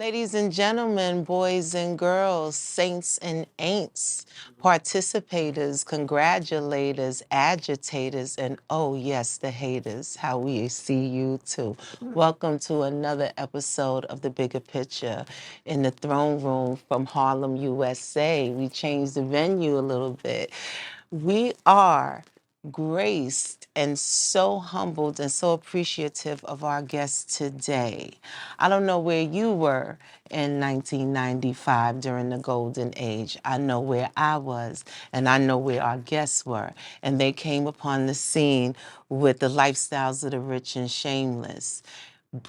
Ladies and gentlemen, boys and girls, saints and ain'ts, participators, congratulators, agitators, and oh yes, the haters, how we see you too. Welcome to another episode of The Bigger Picture in the throne room from Harlem, USA. We changed the venue a little bit. We are graced and so humbled and so appreciative of our guests today. I don't know where you were in 1995 during the golden age. I know where I was, and I know where our guests were. And they came upon the scene with the lifestyles of the rich and shameless,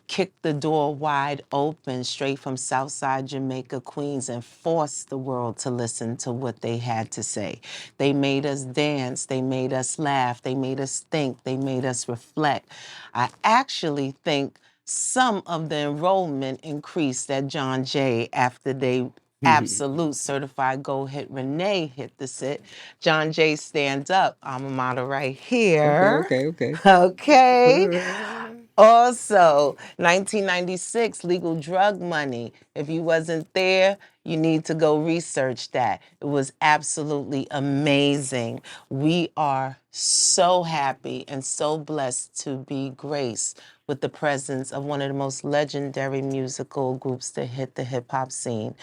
kicked the door wide open straight from Southside Jamaica, Queens, and forced the world to listen to what they had to say. They made us dance, they made us laugh, they made us think, they made us reflect. I actually think some of the enrollment increased at John Jay after they absolute certified gold hit Renee hit the set. John Jay Stand Up, alma mater right here. Okay. Okay. Also, 1996, legal drug money. If you wasn't there, you need to go research that. It was absolutely amazing. We are so happy and so blessed to be graced with the presence of one of the most legendary musical groups to hit the hip hop scene,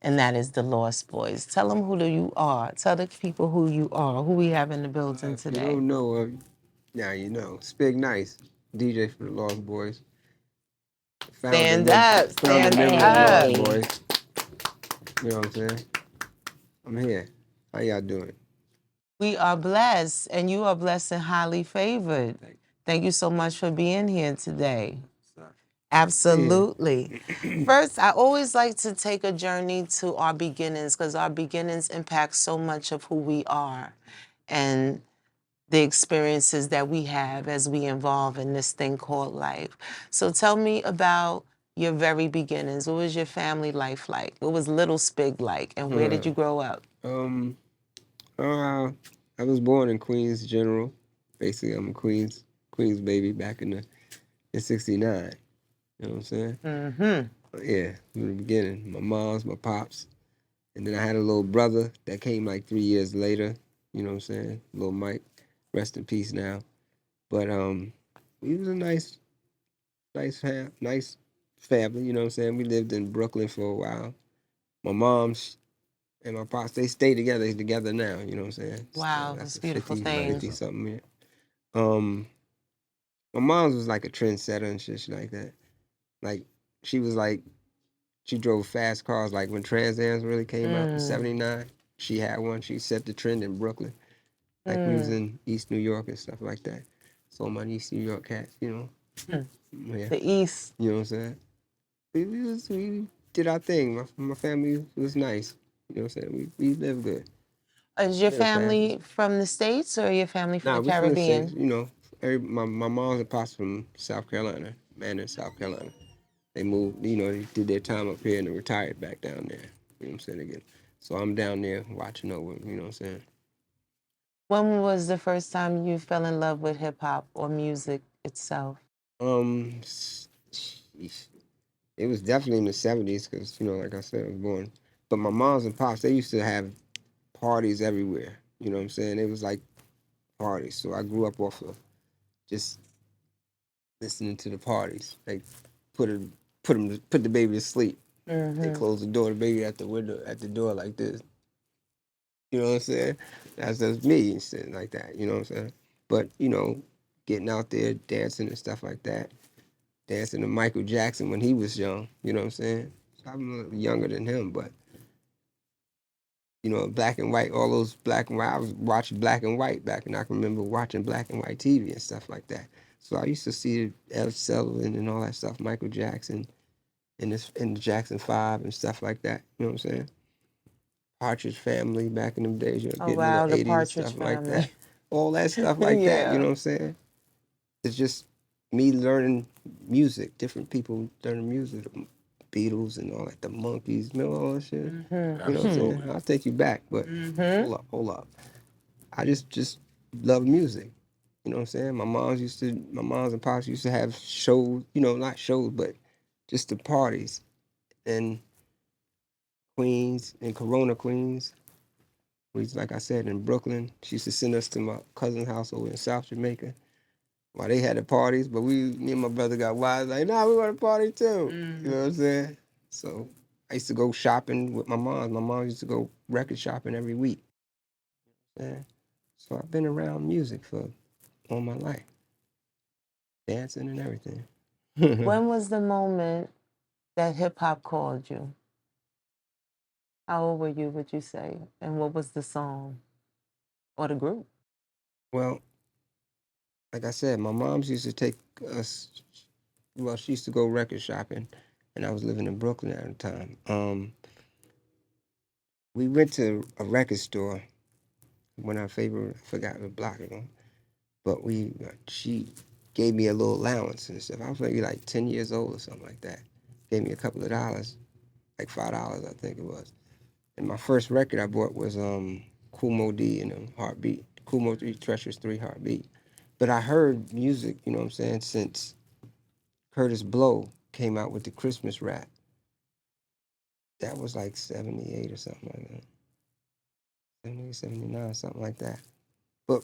and that is the Lost Boyz. Tell them who you are. Tell the people who you are, who we have in the building If you today. don't know, now you know. Spigg Nice, DJ for the Lost Boyz. Stand up, Founding stand member of the Lost up. Boyz. You know what I'm saying? I'm here. How y'all doing? We are blessed, and you are blessed and highly favored. Thank you so much for being here today. Absolutely. First, I always like to take a journey to our beginnings because our beginnings impact so much of who we are and the experiences that we have as we evolve in this thing called life. So tell me about your very beginnings. What was your family life like? What was Little Spig like? And where did you grow up? Um, I was born in Queens General. Basically, I'm a Queens baby back in '69. You know what I'm saying? Yeah, from the beginning. My mom's, my pops. And then I had a little brother that came like 3 years later. You know what I'm saying? Little Mike. Rest in peace now. But he was a nice family, you know what I'm saying? We lived in Brooklyn for a while. My mom's and my pops, they stay together. They're together now, you know what I'm saying? Wow, That's that's a a beautiful 50, thing. 50 something year. Um, my mom's was like a trendsetter and shit like that. Like, she was like, she drove fast cars. Like when Trans Ams really came out in '79, she had one. She set the trend in Brooklyn. Like we was in East New York and stuff like that. So my East New York cats, you know. Yeah. The East. You know what I'm saying? We did our thing. My family was nice. You know what I'm saying? We lived good. Is your Lived fast. family from the States or your family from Nah, the we from the States. Caribbean? You know, my mom's and pops from South Carolina, man in South Carolina. They moved, you know, they did their time up here and they retired back down there. You know what I'm saying again. So I'm down there watching over. You know what I'm saying? When was the first time you fell in love with hip hop or music itself? Sheesh. It was definitely in the '70s because you know, like I said, I was born. But my mom's and pops, they used to have parties everywhere. You know what I'm saying? It was like parties. So I grew up off of just listening to the parties. Like put her, put the baby to sleep. They close the door, the baby at the window, at the door like this. You know what I'm saying? That's me and shit like that. You know what I'm saying? But you know, getting out there dancing and stuff like that. Dancing to Michael Jackson when he was young. You know what I'm saying? I'm a little younger than him, but you know, black and white, all those black and white. I was watching black and white back, and I can remember watching black and white TV and stuff like that. So I used to see El Sullivan and all that stuff, Michael Jackson, and the Jackson Five and stuff like that. You know what I'm saying? Partridge Family back in them days, you know, Oh getting into wow, the the 80s and Partridge stuff like that. Family. All that stuff like that. You Yeah. know what I'm saying? It's just me learning music, different people learning music, the Beatles and all that, the Monkeys, you know all that shit. You know what I'm saying? I'll take you back, but hold up. I just love music. You know what I'm saying? My moms and pops used to have shows, you know, not shows, but just the parties in Queens, in Corona, Queens. We, like I said, in Brooklyn. She used to send us to my cousin's house over in South Jamaica while they had the parties. But me and my brother got wise, like, nah, we want to party too. You know what I'm saying? So I used to go shopping with my mom. My mom used to go record shopping every week. Yeah. So I've been around music for all my life, dancing and everything. When was the moment that hip hop called you? How old were you, would you say? And what was the song or the group? Well, like I said, my mom's used to take us. Well, she used to go record shopping, and I was living in Brooklyn at the time. We went to a record store. One of our favorite, I forgot the block it on, but she gave me a little allowance and stuff. I was maybe like 10 years old or something like that. Gave me a couple of dollars, like $5, I think it was. And my first record I bought was Kool Moe Dee and Heartbeat. Kool Moe Dee Treacherous 3 Heartbeat. But I heard music, you know what I'm saying, since Curtis Blow came out with the Christmas rap. That was like 78 or something like that. 78, 79, something like that. But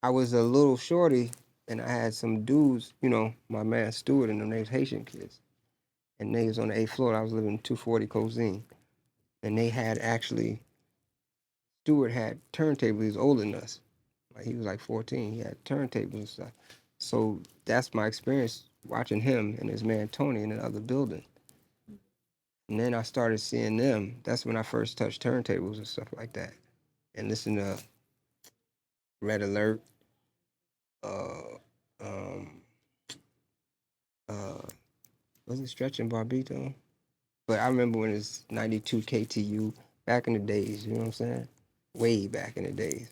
I was a little shorty and I had some dudes, you know, my man Stewart and them, they was Haitian kids. And they was on the 8th floor. I was living in 240 Cozine. And they had actually, Stewart had turntables. He was older than us. Like he was like 14. He had turntables and stuff. So that's my experience watching him and his man Tony in the other building. And then I started seeing them. That's when I first touched turntables and stuff like that. And listened to Red Alert, uh, um, uh, was it Stretch and Barbito? But I remember when it was 92 KTU back in the days, you know what I'm saying? Way back in the days.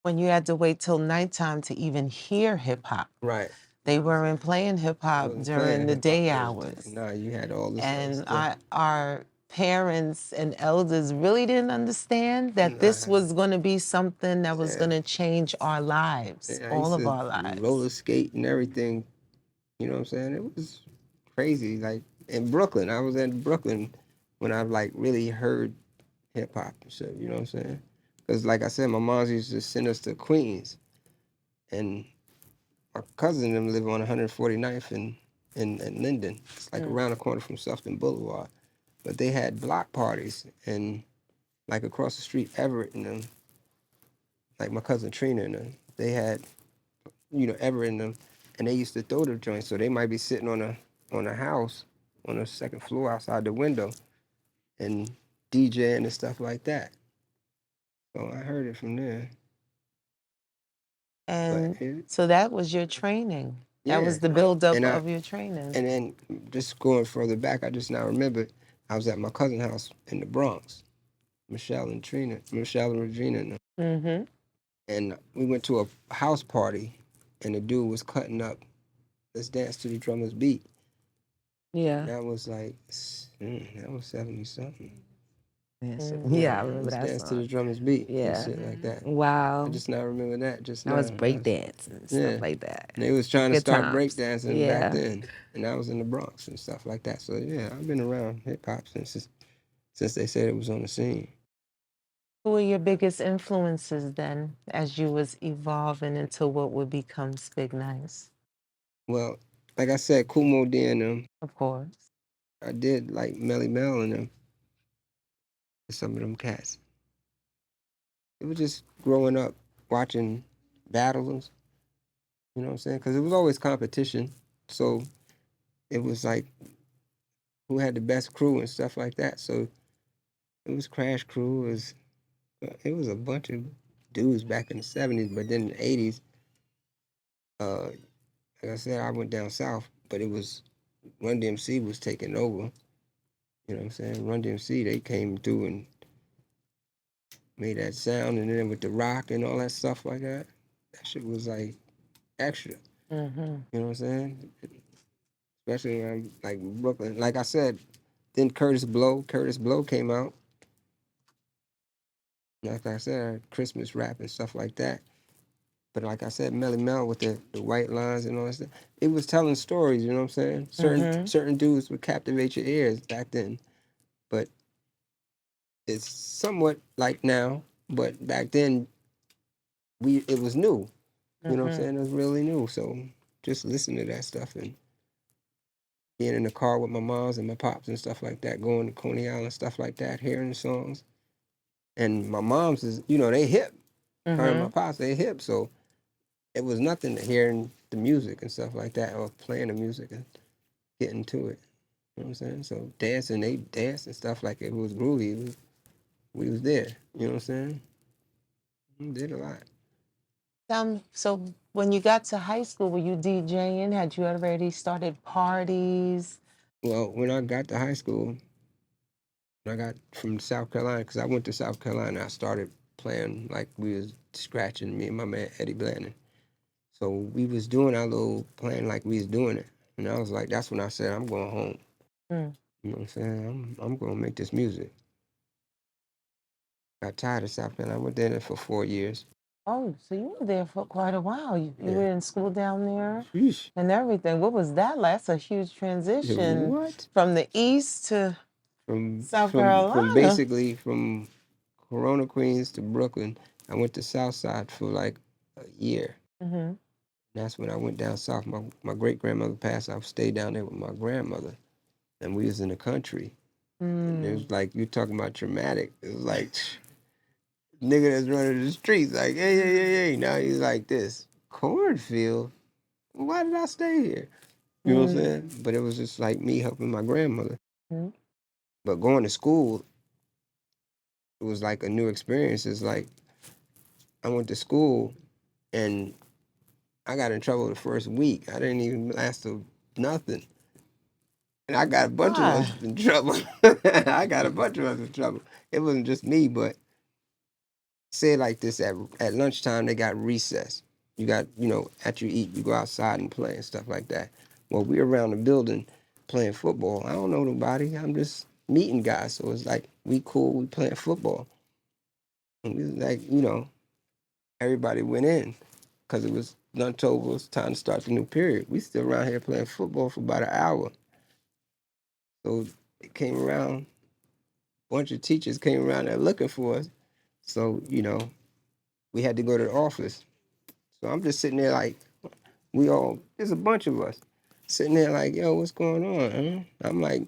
When you had to wait till nighttime to even hear hip hop. Right. They weren't playing hip I hop wasn't during playing the hip hop day those days. hours. Nah, you had all this other And stuff. our parents and elders really didn't understand that Nah, this was going to be something that was yeah. going to change our lives, I all used of to our roller lives. skate and everything. You know what I'm saying? It was crazy. Like in Brooklyn, I was in Brooklyn when I like really heard hip hop and shit. You know what I'm saying? Because like I said, my mom used to send us to Queens, and my cousin and them live on 149th in Linden. It's like around the corner from Sufton Boulevard. But they had block parties and like across the street, Everett and them, like my cousin Trina and them, they had, you know, Everett and them, and they used to throw the joints. So they might be sitting on a house on the second floor outside the window and DJing and stuff like that. So I heard it from there. But And so that was your training. That yeah, was the buildup and of your training. and then just going further back, I just now remembered I was at my cousin's house in the Bronx, Michelle and Regina, Mm-hmm. and we went to a house party, and the dude was cutting up "Let's Dance to the Drummer's Beat." Yeah. That was like, that was 70 something. Yeah, Yeah, I remember "Let's that Dance to song. the Drummer's Beat" and Yeah. shit like that. I Wow. just now remember that just I was now. breakdance and stuff Yeah, like that. and they was trying to Good start times. breakdancing back Yeah. then, and I was in the Bronx and stuff like that. So yeah, I've been around hip hop since they said it was on the scene. Who were your biggest influences then as you was evolving into what would become Spigg Nice? Well, like I said, Kumo D and them, Of course. I did like Melly Mel and them, some of them cats. It was just growing up watching battles, you know what I'm saying? Because it was always competition. So it was like who had the best crew and stuff like that. So it was Crash Crew. It was a bunch of dudes back in the '70s, but then in the '80s, uh, like I said, I went down south, but it was Run DMC was taking over. You know what I'm saying? Run DMC, they came through and made that sound, and then with the rock and all that stuff like that, that shit was like extra. Mm-hmm. You know what I'm saying? Especially around like Brooklyn. Like I said, then Curtis Blow came out. Like I said, Christmas rap and stuff like that. But like I said, Melly Mel with the white lines and all that stuff, it was telling stories, you know what I'm saying? Certain dudes would captivate your ears back then. But it's somewhat like now, but back then it was new. You know what I'm saying? It was really new. So just listen to that stuff and being in the car with my moms and my pops and stuff like that, going to Coney Island, stuff like that, hearing the songs. And my mom's is, they hip. Her and my pops, they hip. So it was nothing to hearing the music and stuff like that, or playing the music and getting to it. You know what I'm saying? So dancing, they danced and stuff like it was groovy. We was there. You know what I'm saying? We did a lot. So when you got to high school, were you DJing? Had you already started parties? Well, when I got to high school, when I got from South Carolina, because I went to South Carolina, I started playing like we was scratching, me and my man Eddie Blandon. So we was doing our little playing like we was doing it. And I was like, that's when I said, I'm going home. Mm. You know what I'm saying? I'm going to make this music. Got tired of South Carolina. I went there for 4 years. Oh, so you were there for quite a while. You Yeah. were in school down there Sheesh. and everything. What was that like? That's a huge Yeah, transition what? from the East to South From Carolina. basically from Corona, Queens to Brooklyn, I went to Southside for like a year. Mm-hmm. That's when I went down south. My great grandmother passed. I stayed down there with my grandmother, and we was in the country. And it was like you talking about traumatic. It was like nigga that's running the streets, like hey hey hey hey. Now he's like this cornfield. Why did I stay here? You know what I'm saying? But it was just like me helping my grandmother. Mm-hmm. But going to school, it was like a new experience. It's like I went to school and I got in trouble the first week. I didn't even last to nothing. And I got a bunch of us Why? in trouble. I got a bunch of us in trouble. It wasn't just me, but say it like this, at lunchtime they got recess. You got, after you eat, you go outside and play and stuff like that. Well, we around the building playing football. I don't know nobody. I'm just meeting guys. So it's like we cool, we playing football. And we was like, everybody went in because it was lunch over. It was time to start the new period. We still around here playing football for about an hour. So it came around, a bunch of teachers came around there looking for us. So, we had to go to the office. So I'm just sitting there like, there's a bunch of us sitting there like, yo, what's going on? Huh? I'm like,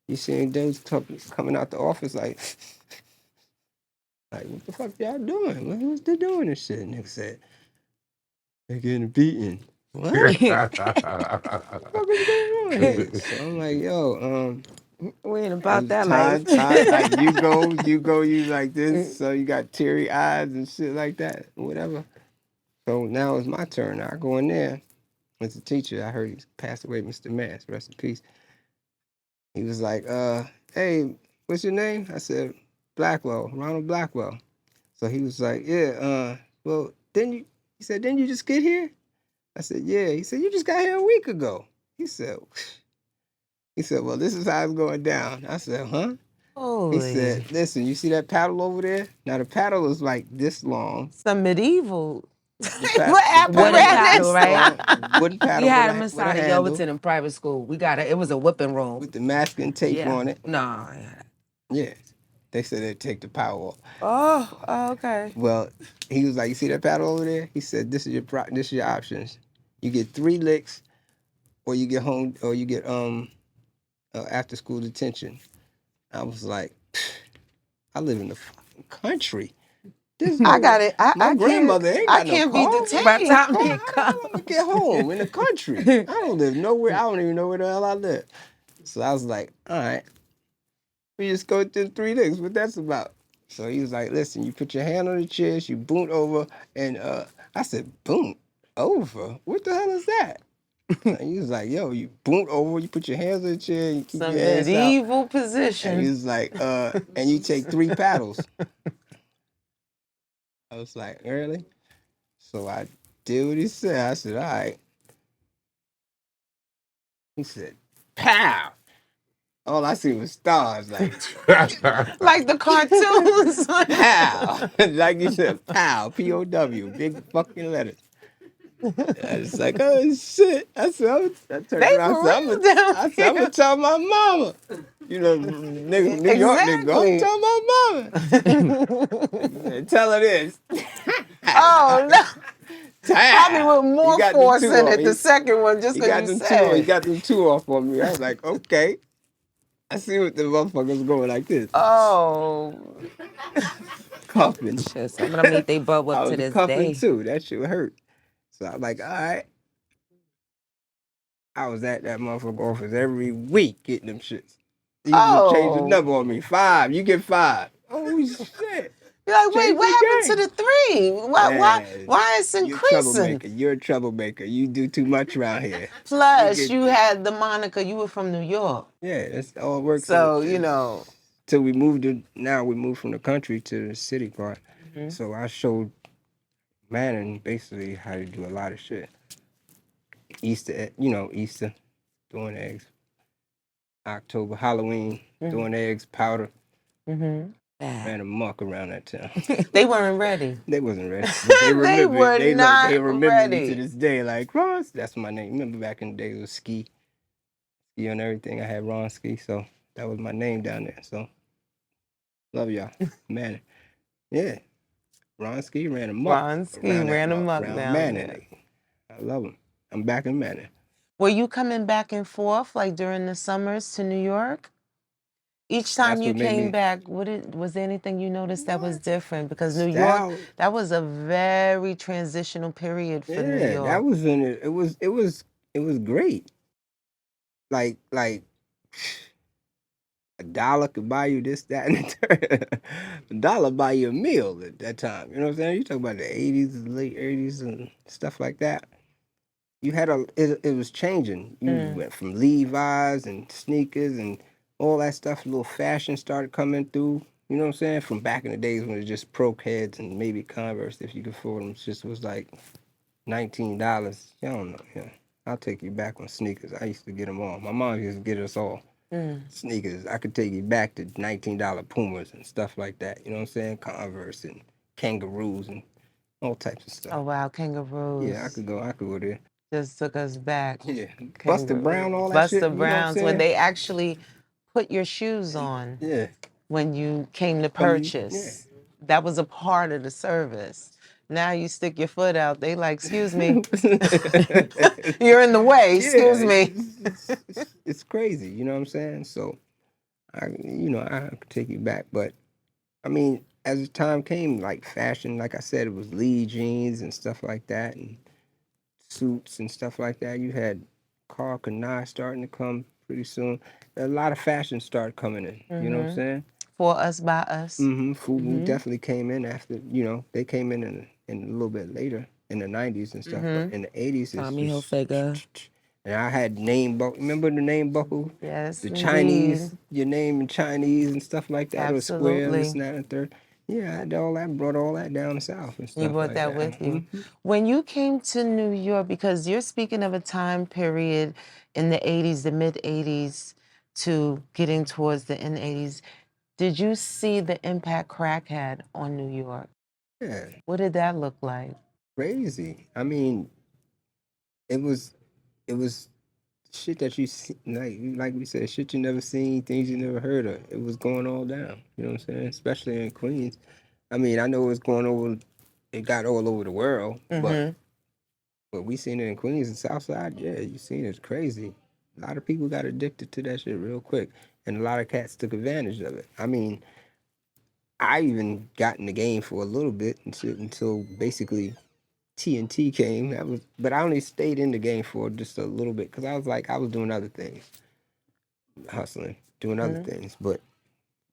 you seeing dudes coming out the office like, what the fuck y'all doing? What's they doing this shit? Nigga said, they're getting beaten. What? What the fuck is going on here? So I'm like, yo, We ain't about it's that life. time, like you like this, so you got teary eyes and shit like that, whatever. So now it's my turn. I go in there as a teacher. I heard he passed away, Mr. Mass, rest in peace. He was like, hey, what's your name? I said, Blackwell, Ronald Blackwell. So he was like, yeah, well, he said, didn't you just get here? I said, yeah. He said, you just got here a week ago. He said, well, this is how it's going down. I said, huh? He Holy. said, listen, you see that paddle over there? Now the paddle is like this long. Some medieval The Wooden paddle's like paddle, this apparatus. right? long, wooden We paddle had them with a inside of handle Yelverton in private school. It was a whipping room. with the masking tape Yeah. on it. No. Yeah. They said they'd take the power off. Oh, okay. Well, he was like, you see that paddle over there? He said, this is your options. You get 3 licks, or you get home, or you get after school detention. I was like, I live in the fucking country. There's I no, got it. my grandmother ain't I got no can't be car. By the detained. time How he am come. I gonna get home in the country? I don't live nowhere. I don't even know where the hell I live. So I was like, all right, we just go through 3 licks. What that's about? So he was like, listen, you put your hand on the chest, you boot over, and I said, boot over? What the hell is that? And he was like, yo, you boot over, you put your hands on the chair, you keep Some your ass out. medieval And he position. was like, and you take 3 paddles. I was like, really? So I did what he said. I said, all right. He said, pow. all I see was stars, like Like the cartoons. pow, like you said, pow, P-O-W, big fucking letters. I was like, oh shit. I turned They around. for real down I said, I'm gonna here. tell my mama. You know, nigga, New York nigga, go Exactly. tell my mama. Tell her this. Oh no. Probably Pow! with He more got them force two in off. it, the second one, just He because got you them two. He said. got them two off on me. I was like, okay. I see what the motherfuckers going like this, Oh. cuffing. Shit, some of them eat they bub I up to was this cuffing day. too. That shit hurt. So I was like, all right. I was at that motherfucker office every week getting them shits. He would change the Oh. number on me. 5, you get 5. Oh shit. You're like, wait, Change what the happened to game. the 3? Man, Why it's you're a increasing? troublemaker. You're a troublemaker. You do too much around here. You Plus, get you had the moniker, you were from New York. yeah, that's all it works. So, you know. Till we moved to now we moved from the country to the city part. Mhm. So I showed Manning basically how to do a lot of shit. Easter, Easter, throwing eggs. October, Halloween, throwing eggs, powder. Mm-hmm. Ran amok around that town. They weren't ready. They wasn't ready. But they They remember were they not remember me to ready. this day. Like Ross, that's my name. Remember back in the day it was ski and everything. I had Ron Ski, so that was my name down there. So love y'all. Man. Yeah. Ron Ski ran amok Ronski around that ran amok around down there. Manning. I love him. I'm back in Manning. Were you coming back and forth like during the summers to New York? Each time That's you what made came me back, was there anything you noticed that was different? Because New York, style. that was a very transitional period for New Yeah, that York. was in it. It was great. Like $1 could buy you this, that, and the third. $1 buy you a meal at that time. You know what I'm saying? You talk about the 80s, late 80s, and stuff like that. You had it was changing. You went from Levi's and sneakers and all that stuff. A little fashion started coming through. You know what I'm saying? From back in the days when it was just Pro Heads and maybe Converse if you could afford them. It just was like $19. I don't know. Yeah. I'll take you back on sneakers. I used to get them all. My mom used to get us all sneakers. I could take you back to $19 Pumas and stuff like that. You know what I'm saying? Converse and kangaroos and all types of stuff. Oh wow, kangaroos. Yeah, I could go there. Just took us back. Yeah. Buster Kangaroos. Brown, all that shit. Buster You know what I'm Browns, when saying? they actually put your shoes on Yeah. when you came to From you. purchase. That was a part of the service. Now you stick your foot out, they like, excuse me, you're in the way, excuse Yeah. me. It's crazy. You know what I'm saying? So, I could take you back. But, I mean, as the time came, like fashion, like I said, it was Lee jeans and stuff like that. And suits and stuff like that. You had Carl Kanai starting to come pretty soon. A lot of fashion started coming in. You know what I'm saying? For us, by us. Fubu definitely came in after. They came in a little bit later in the '90s and stuff. But in the '80s, it's Tommy just. Hilfiger. And I had name buckle. Remember the name buckle? Yes, The indeed. Chinese, your name in Chinese and stuff like that, or square, Absolutely. this and that and third. Yeah, I had all that, brought all that down south and stuff You brought like that that. with you. When you came to New York, because you're speaking of a time period in the 80s, the mid 80s, to getting towards the end 80s, did you see the impact crack had on New York? Yeah, What did that look like? crazy. I mean, it was it was shit that you see, like we said, shit you never seen, things you never heard of. It was going all down. You know what I'm saying? Especially in Queens. I mean, I know it's going over. It got all over the world, but we seen it in Queens and Southside. Yeah, you seen it's crazy. A lot of people got addicted to that shit real quick, and a lot of cats took advantage of it. I mean, I even got in the game for a little bit until basically TNT came. But I only stayed in the game for just a little bit because I was doing other things, hustling, doing other things. But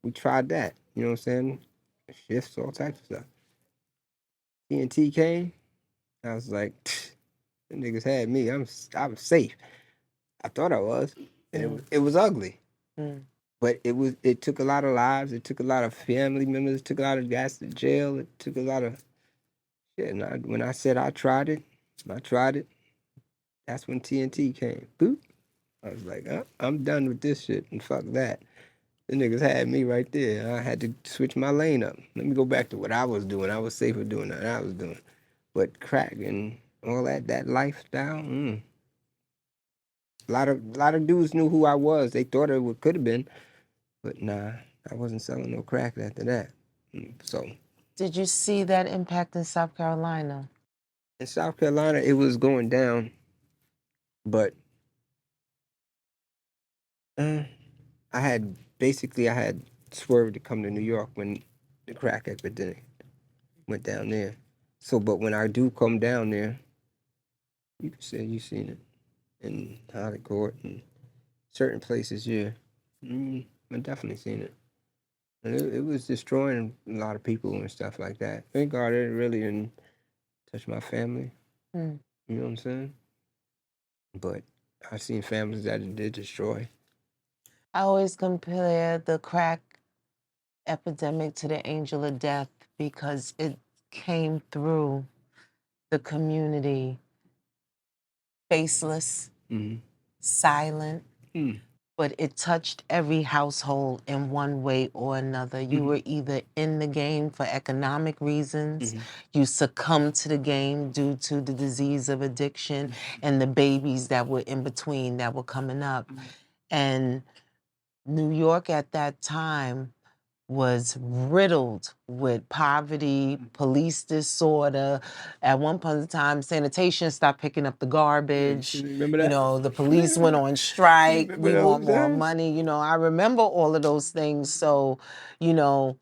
we tried that. You know what I'm saying? Shifts, all types of stuff. TNT came. I was like, the niggas had me. I was safe. I thought I was, and it was ugly. But it took a lot of lives. It took a lot of family members. It took a lot of guys to jail. It took a lot of shit. And when I said I tried it. That's when TNT came. Boop. I was like, I'm done with this shit and fuck that. The niggas had me right there. I had to switch my lane up. Let me go back to what I was doing. I was safer doing that I was doing. But crack and all that lifestyle, a lot of dudes knew who I was. They thought it could have been, but nah, I wasn't selling no crack after that. So Did you see that impact in South Carolina? in South Carolina, it was going down, but uh, I had swerved to come to New York when the crack epidemic went down there. So, but when I do come down there, you can say you've seen it in Hollywood Court and certain places. Yeah, I've definitely seen it, and it was destroying a lot of people and stuff like that. Thank God it really didn't touch my family. Hmm. You know what I'm saying? But I've seen families that it did destroy. I always compare the crack epidemic to the angel of death because it came through the community faceless, Mm-hmm. silent, Mm. but it touched every household in one way or another. You Mhm. were either in the game for economic reasons, Mhm. you succumbed to the game due to the disease of addiction and the babies that were in between that were coming up. And New York at that time was riddled with poverty, police disorder. At one point in time, sanitation stopped picking up the garbage. Remember You that? know, the police went on strike. Remember We want those more days? money. You know, I remember all of those things. So, you know,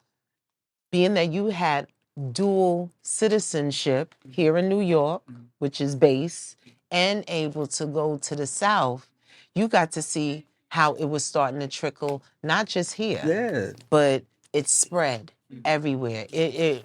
being that you had dual citizenship here in New York, which is base, and able to go to the South, you got to see how it was starting to trickle, not just here, Yeah. but it spread everywhere.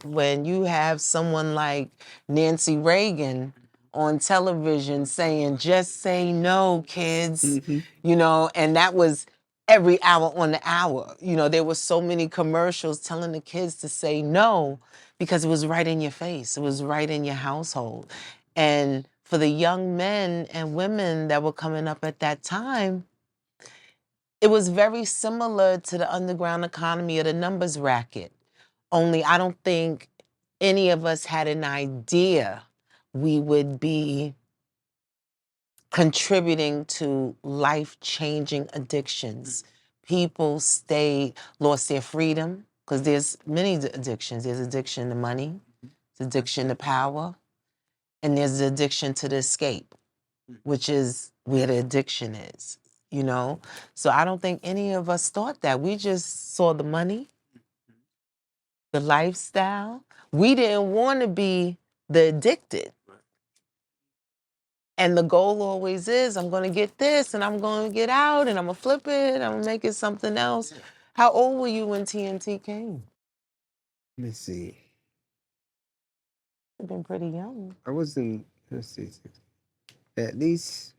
When you have someone like Nancy Reagan on television saying, just say no, kids, Mm-hmm. you know, and that was every hour on the hour. You know, there were so many commercials telling the kids to say no because it was right in your face. It was right in your household. And for the young men and women that were coming up at that time, it was very similar to the underground economy or the numbers racket. Only I don't think any of us had an idea we would be contributing to life-changing addictions. People lost their freedom because there's many addictions. There's addiction to money, there's addiction to power, and there's the addiction to the escape, which is where the addiction is, you know? So I don't think any of us thought that. We just saw the money, the lifestyle. We didn't want to be the addicted. And the goal always is I'm going to get this and I'm going to get out and I'm going to flip it. I'm going to make it something else. How old were you when TNT came? Let me see. You've been pretty young. I was in, let's see, at least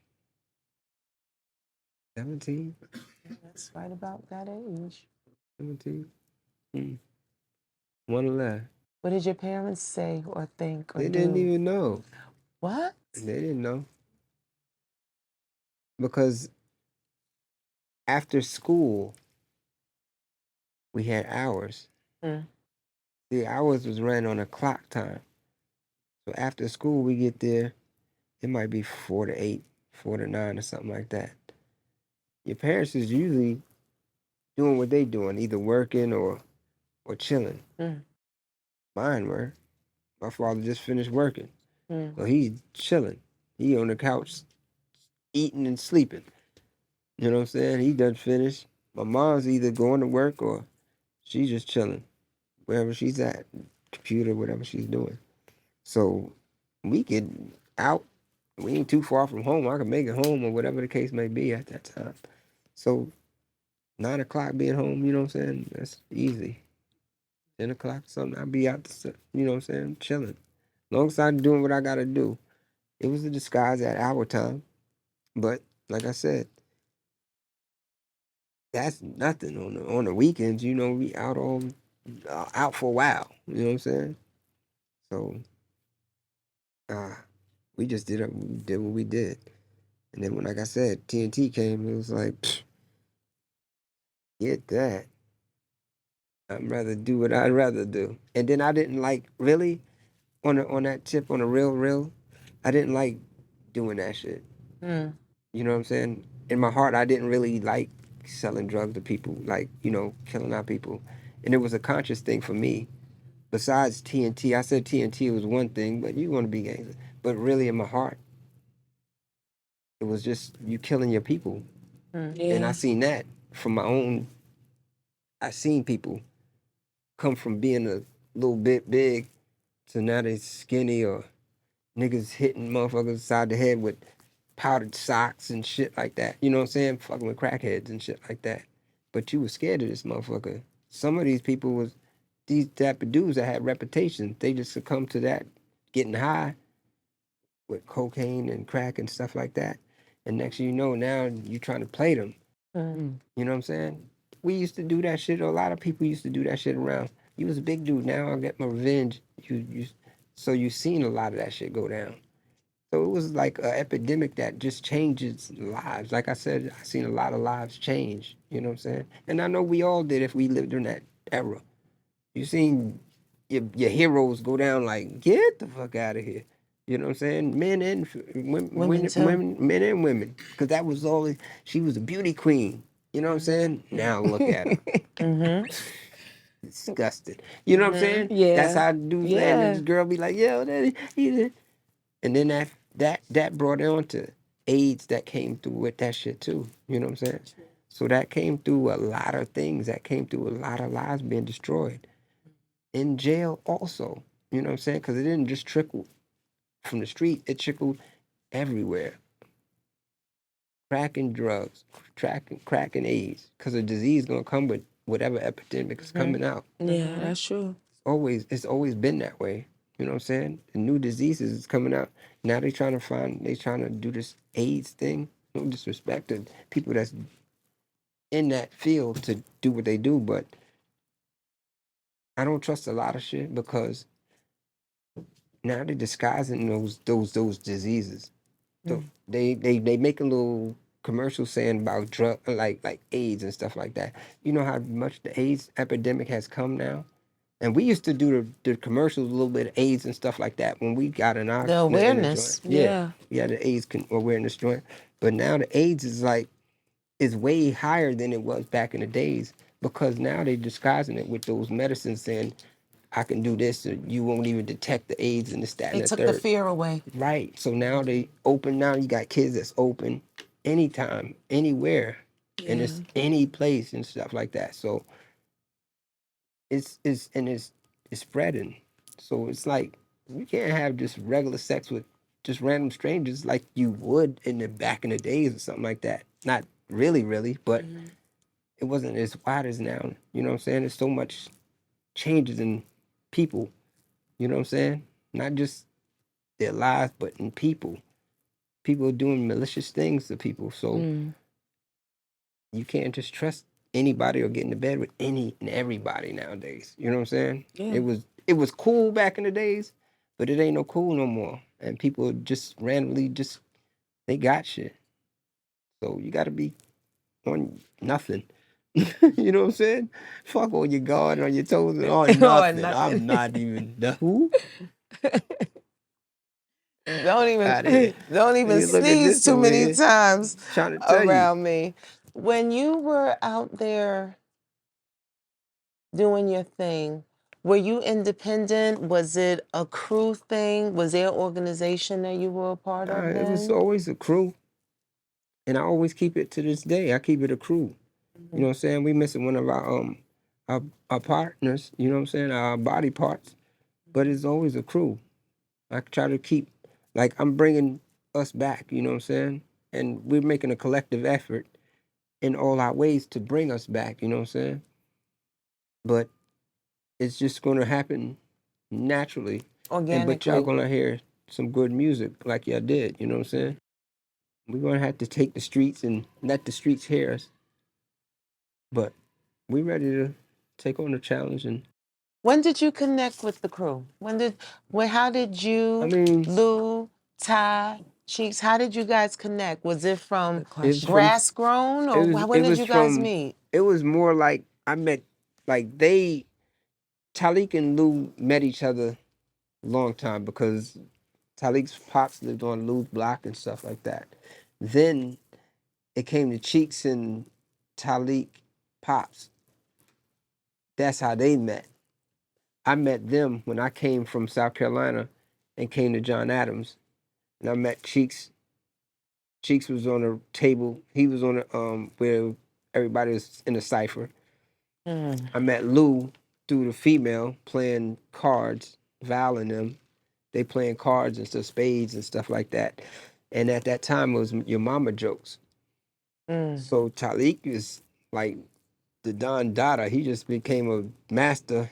17. That's right about that age. 17. Mm. One left. What did your parents say or think or They didn't do? even know. What? They didn't know. Because after school, we had hours. Mm. The hours was ran on a clock time. So after school, we get there, it might be 4 to 8, 4 to 9, or something like that. Your parents is usually doing what they doing, either working or chilling. Mm. Mine were. My father just finished working, Mm. so he's chilling. He on the couch eating and sleeping. You know what I'm saying? He done finished. My mom's either going to work or she's just chilling wherever she's at, computer, whatever she's doing. So we get out. We ain't too far from home. I can make it home or whatever the case may be at that time. So 9 o'clock being home, you know what I'm saying? That's easy. 10 o'clock or something, I'll be out, you know what I'm saying? Chilling. As long as I'm doing what I gotta do. It was a disguise at our time. But like I said, that's nothing on the weekends. You know, we out for a while. You know what I'm saying? So uh, we just did what we did, And then when, like I said, TNT came, it was like, pfft, get that. I'd rather do what I'd rather do. And then I didn't like really on that tip on a real. I didn't like doing that shit. Mm. You know what I'm saying? In my heart, I didn't really like selling drugs to people, like killing out people. And it was a conscious thing for me. Besides TNT, I said TNT was one thing, but you want to be gangster. But really, in my heart, it was just you killing your people. Mm. And I Yeah. seen that from my own. I seen people come from being a little bit big to now they skinny or niggas hitting motherfuckers side the head with powdered socks and shit like that. You know what I'm saying? Fucking with crackheads and shit like that. But you was scared of this motherfucker. Some of these people was these type of dudes that had reputations. They just succumbed to that, getting high with cocaine and crack and stuff like that. And next thing you know, now you trying to play them. Mm. You know what I'm saying? We used to do that shit. A lot of people used to do that shit around. You was a big dude. Now I get my revenge. So you seen a lot of that shit go down. So it was like an epidemic that just changes lives. Like I said, I seen a lot of lives change. You know what I'm saying? And I know we all did if we lived in that era. You seen your heroes go down like, get the fuck out of here. You know what I'm saying? Men and Women too. men and women. Because that was always, she was a beauty queen. You know what I'm saying? Now look at her. Mm-hmm. Disgusted. You know what I'm Mm-hmm. saying? That's Yeah. how dudes and Yeah. this girl be like, yo, that he, and then that brought on to AIDS that came through with that shit too. You know what I'm saying? So that came through a lot of things. That came through a lot of lives being destroyed. In jail also. You know what I'm saying? Because it didn't just trickle from the street. It trickled everywhere. Cracking drugs, cracking AIDS. Because a disease gonna come with whatever epidemic is Mm-hmm. coming out. Yeah, that's true. It's always been that way. You know what I'm saying? The new diseases is coming out. Now they trying to do this AIDS thing. No disrespect to people that's in that field to do what they do, but I don't trust a lot of shit because now they're disguising those diseases. So Mm. they make a little commercial saying about drug like AIDS and stuff like that. You know how much the AIDS epidemic has come now? And we used to do the commercials, a little bit of AIDS and stuff like that when we got The in the joint. awareness. Yeah, Yeah. we had the AIDS awareness joint. But now the AIDS is way higher than it was back in the days because now they're disguising it with those medicines saying, I can do this, and you won't even detect the AIDS and this, that, and They the took the third. fear away. Right. So now they open. Now you got kids that's open anytime, anywhere, and Yeah. it's any place and stuff like that. So it's spreading. So it's like you can't have just regular sex with just random strangers like you would in the back in the days or something like that. Not really, but it wasn't as wide as now. You know what I'm saying? There's so much changes in people. You know what I'm saying? Not just their lives, but in people. People are doing malicious things to people. So Mm. you can't just trust anybody or get into bed with any and everybody nowadays. You know what I'm saying? Yeah. It was cool back in the days, but it ain't no cool no more. And people just randomly just they got shit. So you gotta be on nothing. You know what I'm saying? Fuck on your guard, on your toes, and on or nothing. nothing. I'm not even the who Don't even out here. don't even You look at sneeze this too over many here, times trying to tell you. around me. When you were out there doing your thing, were you independent? Was it a crew thing? Was there an organization that you were a part of It was then? always a crew, and I always keep it to this day. I keep it a crew. You know what I'm saying? We missing one of our, our partners. You know what I'm saying? Our body parts, but it's always a crew. I try to keep like I'm bringing us back. You know what I'm saying? And we're making a collective effort in all our ways to bring us back. You know what I'm saying? But it's just gonna happen naturally. And but y'all Organically. gonna hear some good music like y'all did. You know what I'm saying? We're gonna have to take the streets and let the streets hear us. But we ready to take on the challenge. And When did you connect with the crew? How did I you, mean, Lou, Ty? Cheeks, how did you guys connect? Was it from Good question. from grass grown, it or was when it did was you guys from meet? it was more like I met like they Talik and Lou met each other a long time because Talik's pops lived on Lou's block and stuff like that. Then it came to Cheeks and Talik pops. That's how they met. I met them when I came from South Carolina and came to John Adams, and I met Cheeks. Cheeks was on a table. He was on a where everybody was in a cipher. Mm. I met Lou through the female playing cards, Val and them. They playing cards and stuff, spades and stuff like that. And at that time it was your mama jokes. Mm. So Talik is like the Don Dada. He just became a master.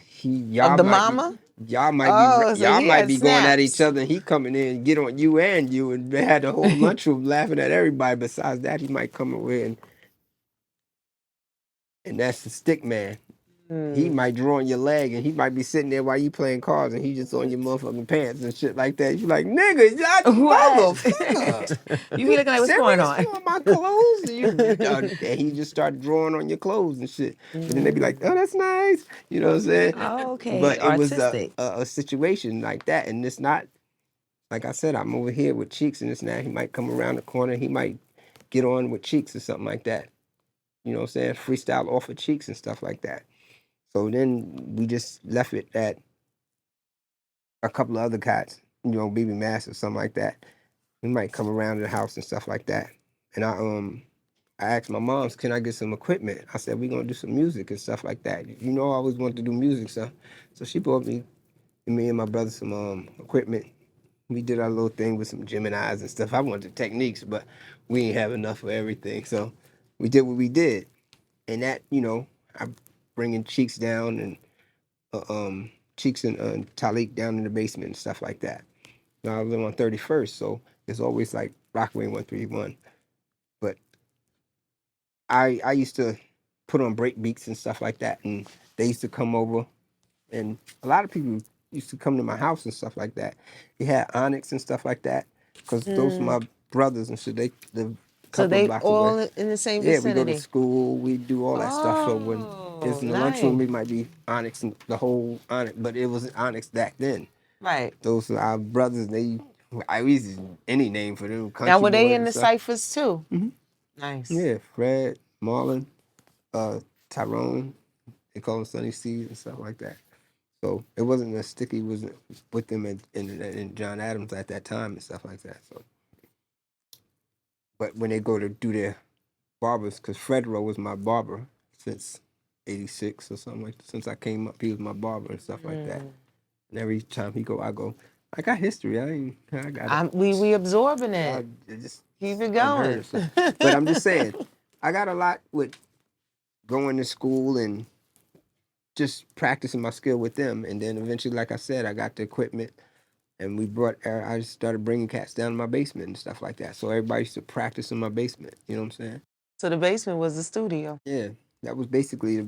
Of the mama? Oh, so Y'all he might had be going at each snaps. other. And he coming in and get on you and had the whole lunchroom laughing at everybody. Besides that, he might come away and that's the stick man. He Mm. might draw on your leg and he might be sitting there while you playing cards and he just on your motherfucking pants and shit like that. You like, nigga, that What? motherfucker. You be You looking like, what's going serious? on? You on my clothes? And he just started drawing on your clothes and shit. And then they be like, oh, that's nice. You know what I'm saying? Oh, okay. But it was Artistic. a situation like that. And it's not, like I said, I'm over here with Cheeks and this now. He might come around the corner. He might get on with Cheeks or something like that. You know what I'm saying? Freestyle off of Cheeks and stuff like that. So then we just left it at a couple of other cats, BB Mass or something like that. We might come around to the house and stuff like that. And I asked my moms, can I get some equipment? I said, we're gonna do some music and stuff like that. I always wanted to do music, so she bought me and my brother some equipment. We did our little thing with some Geminis and stuff. I wanted the techniques, but we ain't have enough of everything. So we did what we did. And that, I bringing Cheeks down and Cheeks and Talik down in the basement and stuff like that. Now I live on 31st, so it's always like Rockaway 131. But I used to put on break beats and stuff like that, and they used to come over, and a lot of people used to come to my house and stuff like that. We had Onyx and stuff like that, because those are Mm. my brothers and shit. They live a So couple of they blocks away. all in the same Yeah, we go to vicinity. school, we do all that stuff. So when Oh, it's in the lunchroom, nice. it might be Onyx and the whole Onyx, but it was Onyx back then. Right. Those are our brothers. I used any name for them, Now, country were they boys in and the stuff. ciphers too? Hmm. Nice. Yeah, Fred, Marlon, Tyrone. They call him Sunny Seeds and stuff like that. So it wasn't as sticky. Wasn't with them in John Adams at that time and stuff like that. So, but when they go to do their barbers, because Fredro was my barber since '86 or something like that. Since I came up, he was my barber and stuff like that. Mm. And every time he go, I go. I got history. I got it. We absorbing it. It's just Keep it unheard going. of stuff. But I'm just saying, I got a lot with going to school and just practicing my skill with them. And then eventually, like I said, I got the equipment and I just started bringing cats down to my basement and stuff like that. So everybody used to practice in my basement. You know what I'm saying? So the basement was the studio. Yeah, that was basically the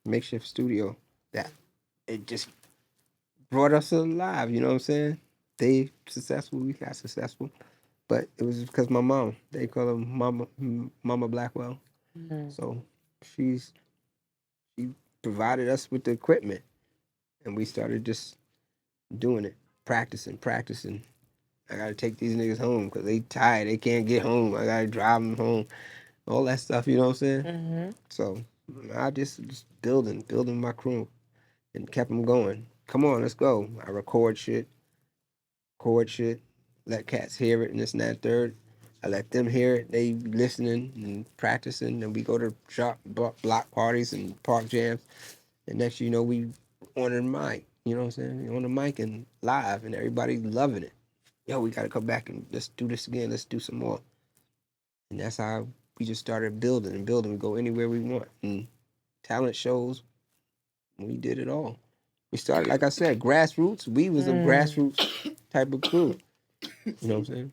makeshift studio that it just brought us alive. You know what I'm saying? They successful, we got successful, but it was because my mom. They call her Mama Blackwell. Mm. So she provided us with the equipment, and we started just doing it, practicing. I gotta take these niggas home because they tired. They can't get home. I gotta drive them home. All that stuff. You know what I'm saying? Mm-hmm. So I just building my crew, and kept them going. Come on, let's go. I record shit, let cats hear it, and this and that third. I let them hear it. They listening and practicing, and we go to block parties and park jams. And next, we on the mic. You know what I'm saying? On the mic and live, and everybody loving it. Yo, we gotta come back and let's do this again. Let's do some more. And that's how we just started building and building. We go anywhere we want. And talent shows, we did it all. We started, like I said, grassroots. We was a Mm. grassroots type of crew. You know what I'm saying?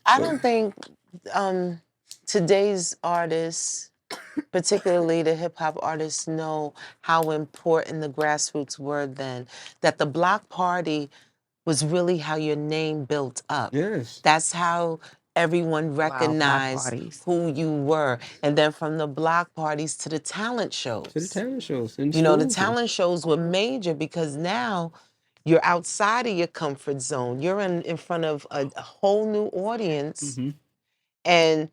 I So don't think today's artists, particularly the hip hop artists, know how important the grassroots were then. That the block party was really how your name built up. Yes. That's how everyone Wow, block recognized parties. who you were. And then from the block parties to the talent To the shows. talent shows in You know, the schools. talent shows were major because now you're outside of your comfort zone. You're in front of a whole new audience. Mm-hmm. And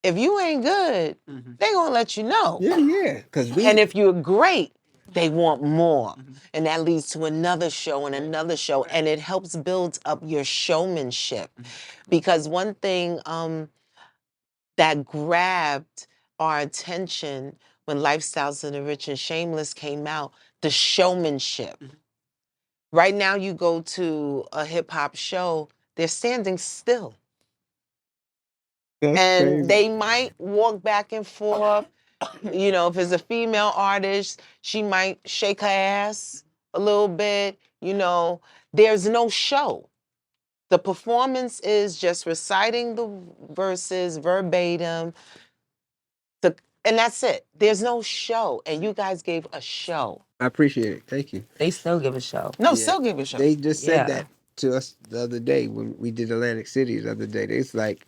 if you ain't good, they're going to let you know. Yeah, yeah. Because And we, if you're great, they want more. And that leads to another show and another show. And it helps build up your showmanship. Because one thing that grabbed our attention when Lifestyles of the Rich and Shameless came out, the showmanship. Right now, you go to a hip hop show, they're standing still. that's And crazy. they might walk back and forth. You know, if it's a female artist, she might shake her ass a little bit. You know, there's no show. The performance is just reciting the verses verbatim. And that's it. There's no show. And you guys gave a show. I appreciate it. Thank you. They still give a show. No, Yeah. still give a show. They just said Yeah. that to us the other day when we did Atlantic City the other day. It's like,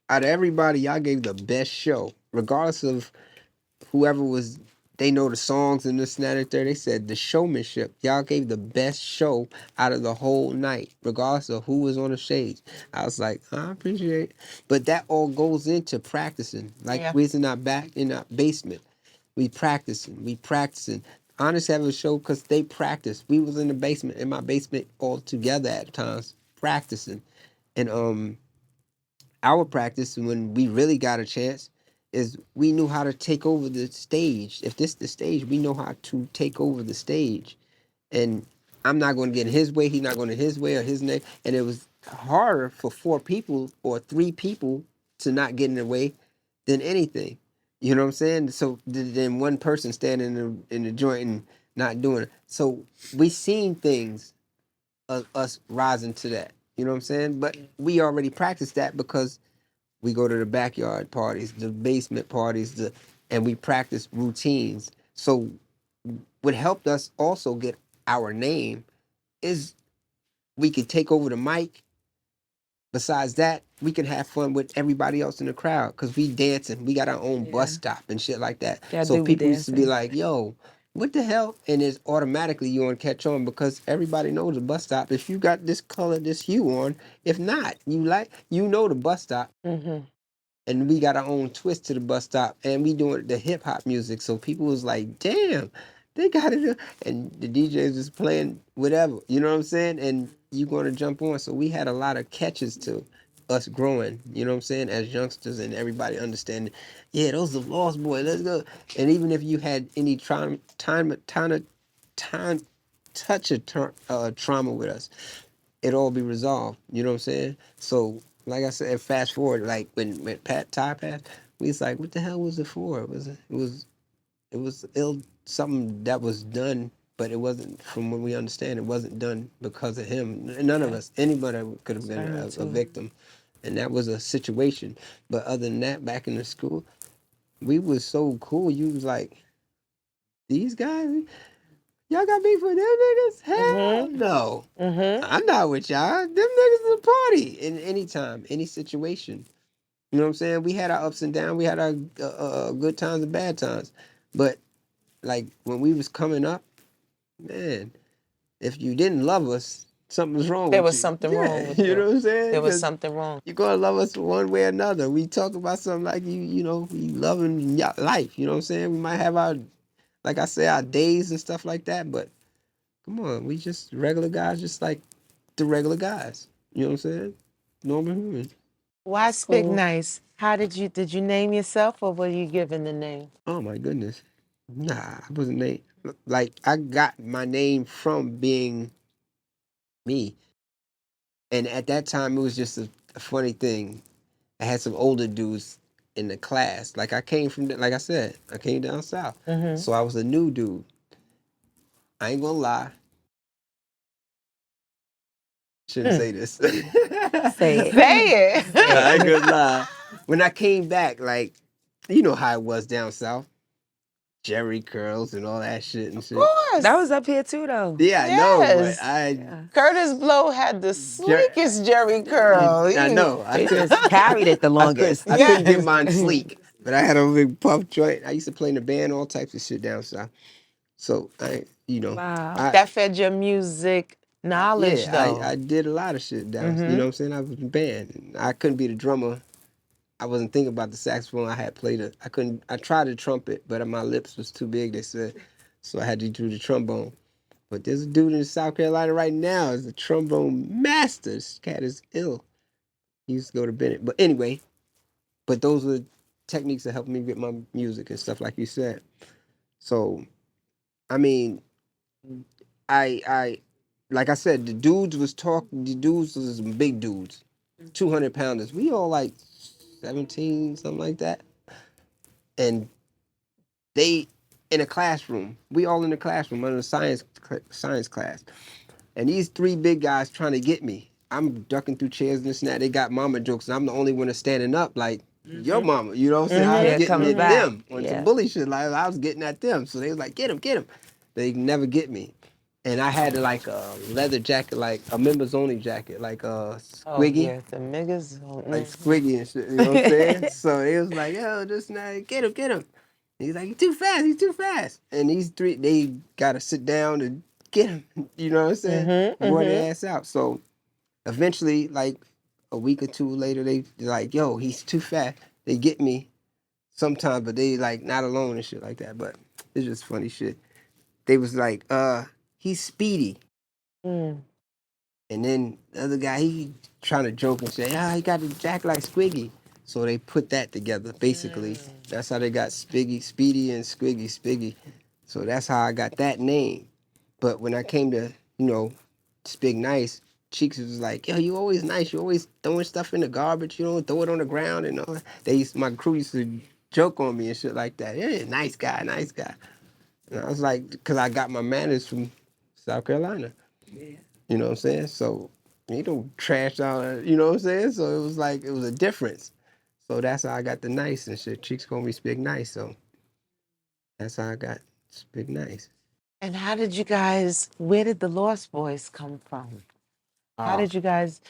out of everybody, y'all gave the best show, regardless of whoever was. They know the songs and this and that and third. They said the showmanship. Y'all gave the best show out of the whole night, regardless of who was on the stage. I was like, I appreciate it. But that all goes into practicing. Like Yeah. we's in our back in our basement. We practicing. Honest have a show because they practice. We was in the basement, in my basement all together at times, practicing. And our practice when we really got a chance is we knew how to take over the stage. If this the stage, we know how to take over the stage. And I'm not going to get in his way. He's not going to his way or his name. And it was harder for four people or three people to not get in the way than anything. You know what I'm saying? So then one person standing in the joint and not doing it. So we seen things of us rising to that. You know what I'm saying? But we already practiced that because we go to the backyard parties, the basement parties, and we practice routines. So what helped us also get our name is we could take over the mic. Besides that, we can have fun with everybody else in the crowd because we dancing. We got our own bus stop and shit like that. Yeah, So do be people used to be dancing. like, yo, what the hell? And it's automatically you want to catch on because everybody knows the bus stop. If you got this color, this hue on, if not, you know the bus stop. Mm-hmm. And we got our own twist to the bus stop and we doing the hip hop music. So people was like, damn, they got it. And the DJs was playing whatever, you know what I'm saying? And you going to jump on. So we had a lot of catches to us growing, you know what I'm saying, as youngsters and everybody understanding, yeah, those are Lost Boys, let's go. And even if you had any time touch of trauma with us, it all be resolved. You know what I'm saying? So, like I said, fast forward, like when Pat Ty passed, we was like, what the hell was it for? It was ill something that was done, but it wasn't. From what we understand, it wasn't done because of him. None of us, anybody could have been a victim, and that was a situation. But other than that, back in the school, we was so cool. You was like, these guys. Y'all got beef with them niggas? Hell no. Mm-hmm. I'm not with y'all. Them niggas is a party in any time, any situation. You know what I'm saying? We had our ups and downs. We had our good times and bad times. But like when we was coming up, man, if you didn't love us, something was wrong There with was you. something Yeah, wrong with you know what I'm saying? There was 'Cause something wrong. you're gonna love us one way or another. We talk about something like you know, we loving life. You know what I'm saying? We might have our, like I say, our days and stuff like that, but come on, we just regular guys, just like the regular guys. You know what I'm saying? Normal humans. Why Spigg Nice? How did you name yourself or were you given the name? Oh my goodness. Nah, I wasn't named. Like I got my name from being me, and at that time it was just a funny thing. I had some older dudes in the class. Like I came from, like I said, I came down south, Mm-hmm. so I was a new dude. I ain't gonna lie. Shouldn't say this. Say it. Say it. I ain't gonna lie. When I came back, like, you know how it was down south. Jerry curls and all that shit and Of shit. course. That was up here too, though. Yeah, I know, but Yes. Yeah. Curtis Blow had the sleekest Jerry curl. I know. They just carried it the longest. I couldn't get Yes. mine sleek, but I had a big puff joint. I used to play in the band, all types of shit down south. So Wow. That fed your music knowledge, yeah, though. I did a lot of shit down. You know what I'm saying? I was in band. I couldn't be the drummer. I wasn't thinking about the saxophone. I had played it. I couldn't. I tried the trumpet, but my lips was too big. They said, so I had to do the trombone. But there's a dude in South Carolina right now is a trombone master. This cat is ill. He used to go to Bennett. But anyway, but those were techniques that helped me with my music and stuff like you said. So, I mean, I like I said, the dudes was talking. The dudes was some big dudes, 200 pounders. We all like 17, something like that, and they in a classroom. We all in the classroom under the science class, and these three big guys trying to get me. I'm ducking through chairs and this and that. They got mama jokes, and I'm the only one that's standing up like your mama. You know what I'm saying? I was Yeah, getting coming at back. them on some Yeah. bully shit. Like I was getting at them, so they was like, get him, get him. They never get me. And I had like a leather jacket, like a members only jacket, like Oh, Squiggy, yeah, the niggas. like Squiggy and shit. You know what I'm saying? So it was like, yo, just not get him, get him. And he's like, he's too fast, he's too fast. And these three, they gotta sit down and get him. You know what I'm saying? Wore their ass out. So eventually, like a week or two later, they like, yo, he's too fast. They get me sometimes, but they like not alone and shit like that. But it's just funny shit. They was like, he's speedy. Mm. And then the other guy, he trying to joke and say, he got a jack like Squiggy. So they put that together, basically. That's how they got Speedy and Spiggy. So that's how I got that name. But when I came to, Spigg Nice, Cheeks was like, yo, you always nice. You always throwing stuff in the garbage. You don't throw it on the ground and all that. My crew used to joke on me and shit like that. Yeah, nice guy, nice guy. And I was like, because I got my manners from South Carolina. Yeah. You know what I'm saying? So you don't trash out, you know what I'm saying? So it was like, it was a difference. So that's how I got the nice and shit. Cheeks call me Spigg Nice. So that's how I got Spigg Nice. And where did the Lost Boys come from? How Oh, did you guys,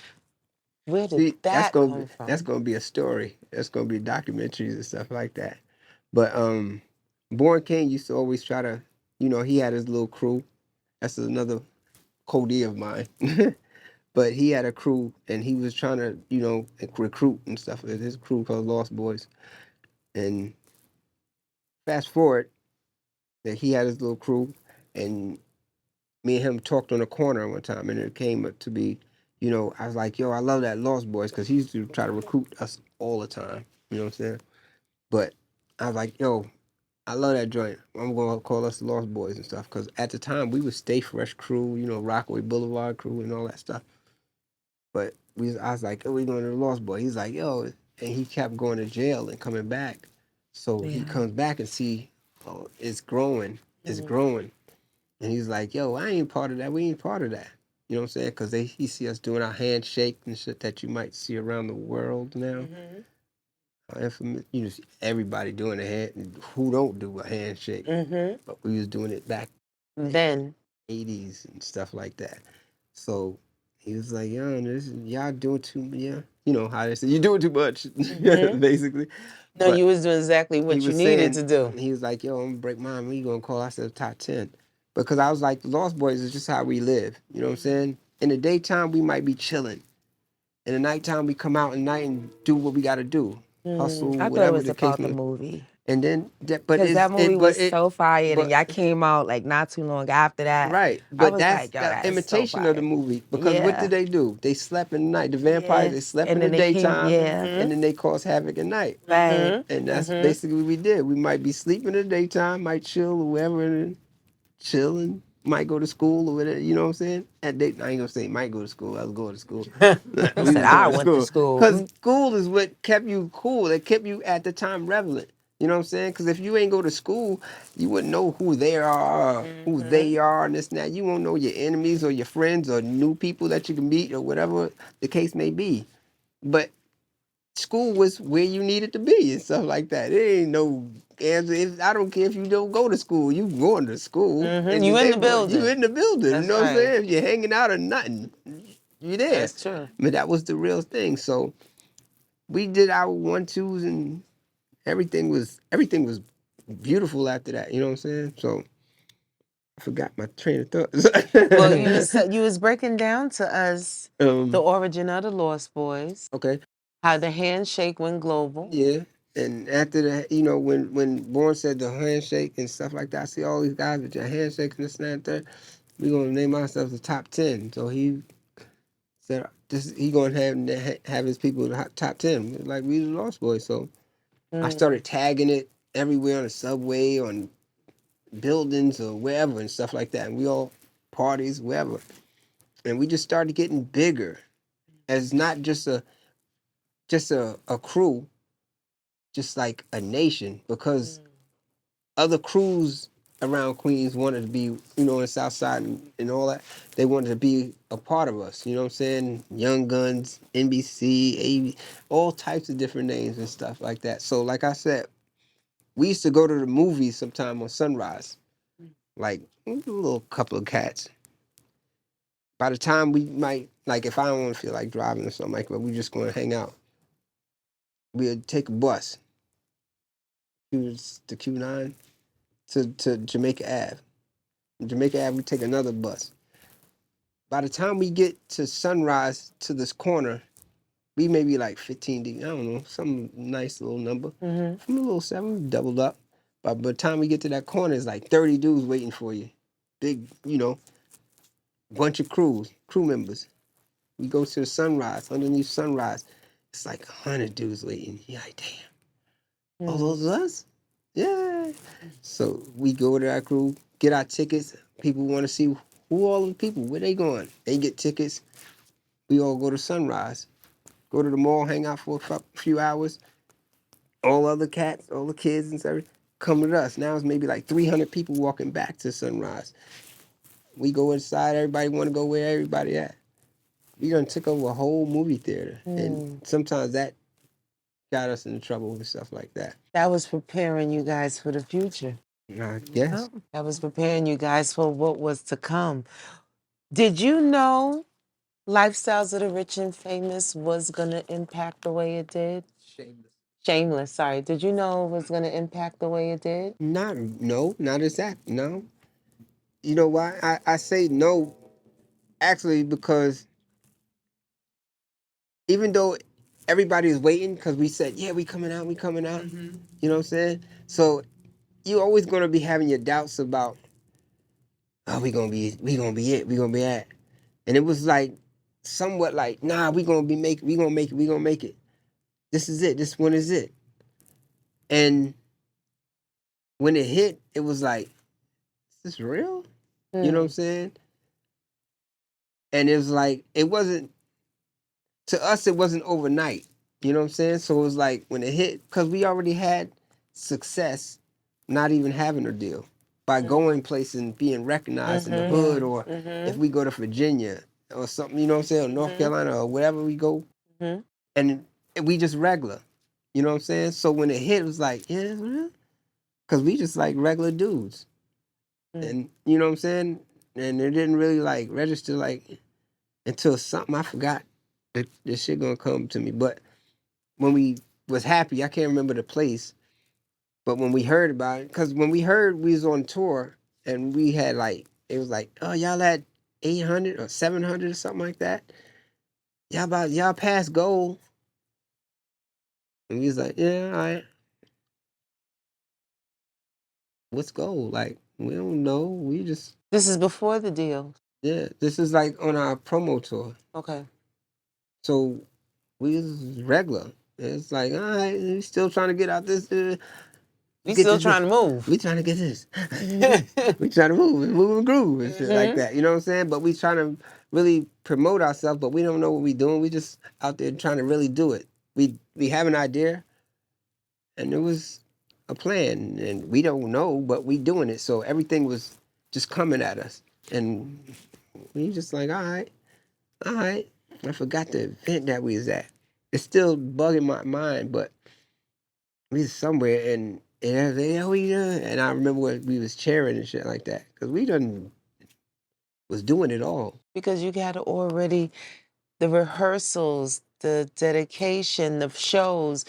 where did see, that come that's from? gonna be a story. That's gonna be documentaries and stuff like that. But Born King used to always try to, he had his little crew. That's another code of mine. But he had a crew and he was trying to, recruit and stuff. His crew called Lost Boyz. And fast forward, that he had his little crew and me and him talked on a corner one time and it came up to be, I was like, yo, I love that Lost Boyz because he used to try to recruit us all the time. You know what I'm saying? But I was like, yo, I love that joint. I'm going to call us the Lost Boyz and stuff because at the time we was Stay Fresh crew, Rockaway Boulevard crew and all that stuff. But I was like, oh, we going to the Lost Boy. He's like, yo, and he kept going to jail and coming back. So he comes back and see, oh, it's growing, it's growing. And he's like, yo, I ain't part of that. We ain't part of that. You know what I'm saying? Because he see us doing our handshake and shit that you might see around the world now. Everybody doing a hand. Who don't do a handshake? But we was doing it back Then. 80s and stuff like that. So he was like, yo, y'all doing too much. Yeah. You know how they say, you're doing too much, basically. No, But you was doing exactly what he you was needed saying, to do. he was like, yo, I'm gonna break mine. We gonna call ourselves top 10. Because I was like, the Lost Boyz is just how we live. You know what I'm saying? In the daytime, we might be chilling. In the nighttime, we come out at night and do what we gotta do. Hustle, I thought it whatever was the case about may the be. movie. And then, Because that movie was so fired and but y'all came out like not too long after that. right, I but was that's like, yo, the that is so imitation of the fire. movie. Because what Yeah. did they do? They slept in the night. The vampires, Yeah. they slept And in the then they came, daytime, yeah. and then they caused havoc at night. Right. And that's basically what we did. We might be sleeping in the daytime, might chill or whatever, and chilling. Might go to school or whatever, you know what I'm saying? I ain't gonna say might go to school. I was going to school. He We said, was I going to went to school. school. Because school is what kept you cool. It kept you at the time relevant. You know what I'm saying? Because if you ain't go to school, you wouldn't know who they are, and this and that. You won't know your enemies or your friends or new people that you can meet or whatever the case may be. But school was where you needed to be and stuff like that. There ain't no answer. I don't care if you don't go to school, you going to school. And You in the you building. in the building. That's You know what I'm right. saying? If you're hanging out or nothing, you there. That's true. But that was the real thing. So we did our 1-2s and everything was beautiful after that. You know what I'm saying? So I forgot my train of thought. Well, you was breaking down to us the origin of the Lost Boyz. Okay. How the handshake went global. Yeah. And after that, you know, when Bourne said the handshake and stuff like that, I see all these guys with your handshakes and this and that and third. We're gonna name ourselves the top 10. So he said this he gonna have his people in the top 10. Like we the Lost Boys. So I started tagging it everywhere on the subway, on buildings or wherever and stuff like that. And we all parties, wherever. And we just started getting bigger as not just a crew, just like a nation, because other crews around Queens wanted to be, you know, in the South Side and all that. They wanted to be a part of us, you know what I'm saying? Young Guns, NBC, AV, all types of different names and stuff like that. So like I said, we used to go to the movies sometime on Sunrise, like a little couple of cats. By the time we might, like if I don't want to feel like driving or something like that, we just going to hang out. We'd take a bus, the Q9, to Jamaica Ave. Jamaica Ave, we take another bus. By the time we get to Sunrise to this corner, we may be like 15 deep. I don't know, some nice little number. From a little 7, we doubled up. But by the time we get to that corner, it's like 30 dudes waiting for you. Big, you know, bunch of crew members. We go to the Sunrise, underneath Sunrise. It's like 100 dudes waiting. You're like, damn, all those us? Yeah. So we go to our crew, get our tickets. People want to see who all the people, where they going? They get tickets. We all go to Sunrise, go to the mall, hang out for a few hours. All other cats, all the kids and everything, come with us. Now it's maybe like 300 people walking back to Sunrise. We go inside, everybody want to go where everybody at. We done took over a whole movie theater. And sometimes that got us into trouble and stuff like that. That was preparing you guys for the future. I guess. That was preparing you guys for what was to come. Did you know Lifestyles of the Rich and Famous was going to impact the way it did? Shameless, sorry. Did you know it was going to impact the way it did? Not exact. No. You know why? I say no, actually, because even though everybody is waiting, because we said, yeah, we coming out. You know what I'm saying? So you're always going to be having your doubts about, oh, we gonna be it, we gonna be at. And it was like, somewhat like, nah, we gonna make it. This is it. This one is it. And when it hit, it was like, is this real? You know what I'm saying? And it was like, it wasn't, to us, it wasn't overnight. You know what I'm saying? So it was like, when it hit, because we already had success not even having a deal. By going places and being recognized in the hood, or if we go to Virginia or something, you know what I'm saying, or North Carolina or wherever we go, and we just regular. You know what I'm saying? So when it hit, it was like, yeah, because we just like regular dudes. And you know what I'm saying? And it didn't really like register like until something I forgot that this shit gonna come to me. But when we was happy, I can't remember the place, but when we heard about it, because when we heard we was on tour and we had like, it was like, oh, y'all had 800 or 700 or something like that. Y'all passed goal. And we was like, yeah, all right. What's goal? Like, we don't know. We just. This is before the deal. Yeah, this is like on our promo tour. Okay. So we was regular. It's like, all right, we still trying to get out this. We still trying to move. We trying to get this. We trying to move and groove and shit like that. You know what I'm saying? But we trying to really promote ourselves, but we don't know what we doing. We just out there trying to really do it. We have an idea, and it was a plan, and we don't know, but we doing it. So everything was just coming at us, and we just like, all right. I forgot the event that we was at. it's still bugging my mind, but we was somewhere and I was like, oh, yeah. And I remember when we was cheering and shit like that because we done was doing it all. Because you got already the rehearsals, the dedication, the shows.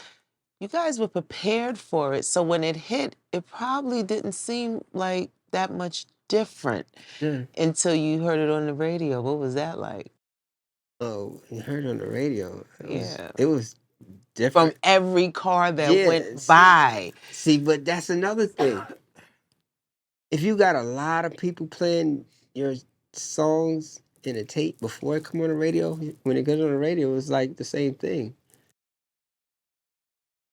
You guys were prepared for it. So when it hit, it probably didn't seem like that much different Yeah. until you heard it on the radio. What was that like? Oh, you heard on the radio. Yeah. It was From different. every car that Yeah, went by. See, but that's another thing. If you got a lot of people playing your songs in a tape before it come on the radio, when it goes on the radio, it's like the same thing.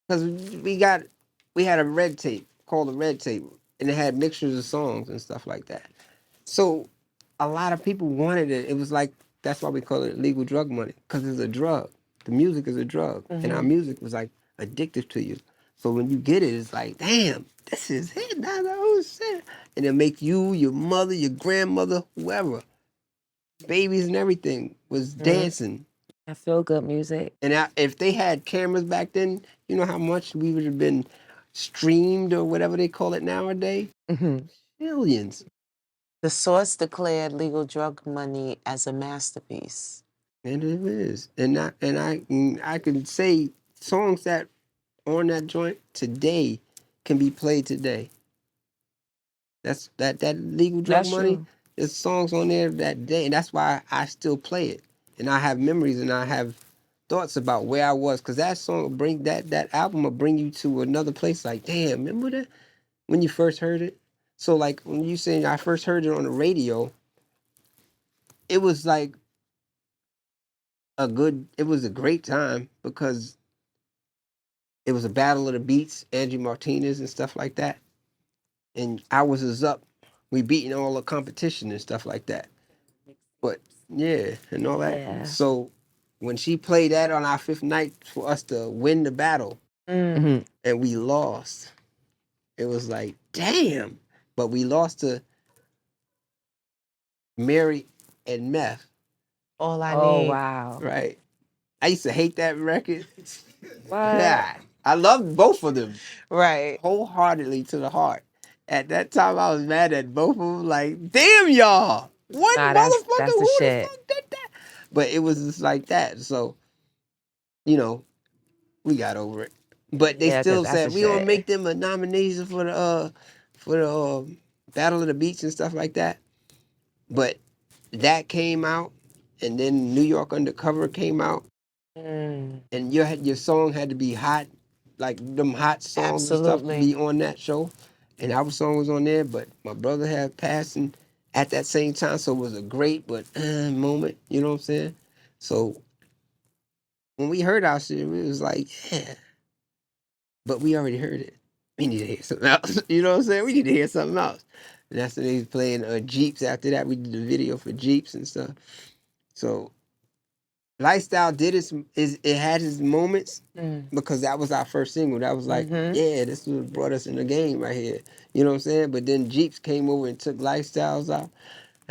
Because we had a red tape called a red tape, and it had mixtures of songs and stuff like that. So a lot of people wanted it. It was like that's why we call it illegal drug money because it's a drug. The music is a drug, and our music was like addictive to you. So when you get it, it's like, damn, this is it. That's the whole shit. And it make you, your mother, your grandmother, whoever, babies and everything was dancing. I feel good music. And if they had cameras back then, you know how much we would have been streamed or whatever they call it nowadays? Millions. The source declared legal drug money as a masterpiece. And it is. I can say songs that on that joint today can be played today. That's that legal drug That's money. true. There's songs on there that day, and that's why I still play it. And I have memories and I have thoughts about where I was, because that song will bring that album will bring you to another place. Like, damn, remember that when you first heard it? So like when you saying I first heard it on the radio, it was like it was a great time because it was a battle of the beats, Angie Martinez and stuff like that. And I was up. We beating all the competition and stuff like that. But yeah, and all that. Yeah. So when she played that on our fifth night for us to win the battle and we lost, it was like, damn. But we lost to Mary and Meth. All I Oh, need. wow. Right. I used to hate that record. What? Yeah. I loved both of them Right. wholeheartedly to the heart. At that time, I was mad at both of them. Like, damn y'all, one Nah, motherfucker, that's the who the shit. fuck did that? But it was just like that. So, you know, we got over it. But they Yeah, 'cause still that's said the we gonna shit. make them a nomination for the Battle of the Beach and stuff like that. But that came out, and then New York Undercover came out, and your song had to be hot, like them hot songs and stuff to Absolutely. be on that show. And our song was on there, but my brother had passed at that same time, so it was a great but moment. You know what I'm saying? So when we heard our shit, it was like, yeah, but we already heard it. We need to hear something else. You know what I'm saying? We need to hear something else. And that's when they was playing Jeeps. After that, we did the video for Jeeps and stuff. So Lifestyle did it had its moments because that was our first single. That was like, yeah, this was brought us in the game right here. You know what I'm saying? But then Jeeps came over and took Lifestyles out.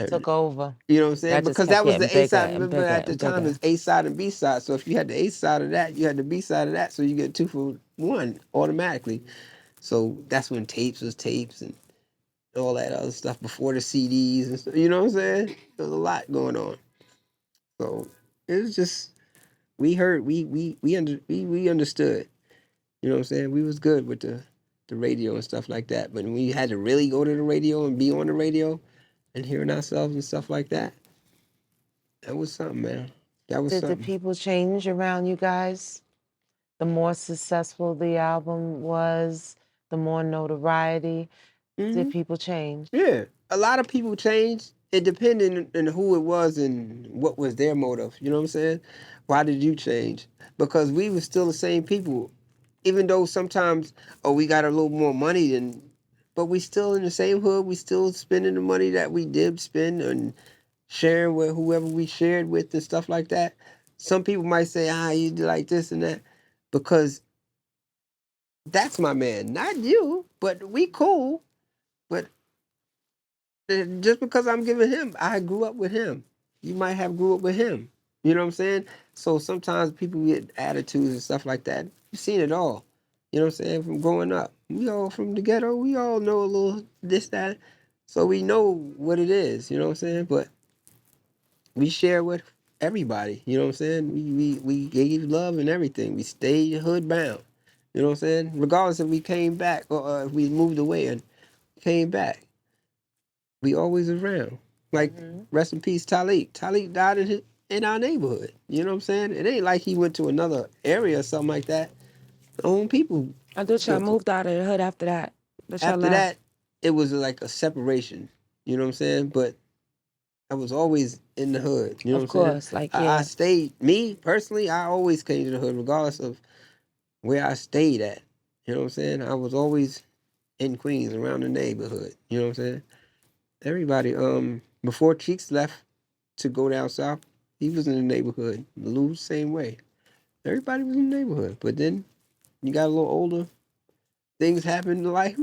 Took over. You know what I'm saying? That just Because kept that was getting the A bigger side. and Remember bigger at the and time it bigger. was A side and B side. So if you had the A side of that, you had the B side of that. So you get 2 for 1 automatically. So that's when tapes was tapes and all that other stuff before the CDs and stuff. You know what I'm saying? There was a lot going on. So it was just we heard we understood. You know what I'm saying? We was good with the radio and stuff like that. But when we had to really go to the radio and be on the radio and hearing ourselves and stuff like that, that was something, man. That was Did the something. people change around you guys? The more successful the album was, the more notoriety. Did people change? Yeah, a lot of people changed. It depended on who it was and what was their motive. You know what I'm saying? Why did you change? Because we were still the same people, even though sometimes we got a little more money than, but we still in the same hood. We still spending the money that we did spend and sharing with whoever we shared with and stuff like that. Some people might say, you do like this and that, because that's my man, not you. But we cool. But just because I'm giving him, I grew up with him. You might have grew up with him. You know what I'm saying? So sometimes people get attitudes and stuff like that. You've seen it all. You know what I'm saying? From growing up. We all from the ghetto. We all know a little this, that. So we know what it is. You know what I'm saying? But we share with everybody. You know what I'm saying? We gave love and everything. We stayed hood bound. You know what I'm saying? Regardless if we came back or if we moved away and came back, we always around. Like rest in peace, Talik. Talik died in our neighborhood. You know what I'm saying? It ain't like he went to another area or something like that. Own people. I thought y'all Killed him. moved out of the hood after that. That y'all After left. that, it was like a separation. You know what I'm saying? But I was always in the hood. You know Of what I'm saying? course, like I yeah. stayed. Me personally, I always came to the hood, regardless of where I stayed at. You know what I'm saying? I was always in Queens, around the neighborhood. You know what I'm saying? Everybody, before Cheeks left to go down south, he was in the neighborhood. Lou, same way. Everybody was in the neighborhood. But then you got a little older, things happened in life.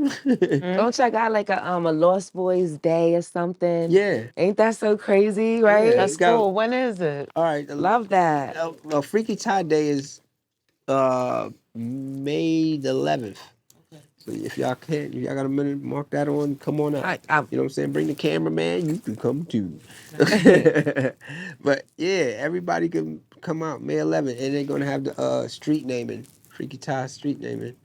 Don't y'all got like a Lost Boyz day or something? Yeah. Ain't that so crazy, Yeah. right? That's Got- cool. When is it? All right. Love that. Freaky Tie Day is May the 11th. So if y'all can't, if y'all got a minute, mark that on. Come on out. I You know what I'm saying? Bring the cameraman. You can come too. But yeah, everybody can come out May 11th, and they're gonna have the street naming, Freaky Tie street naming.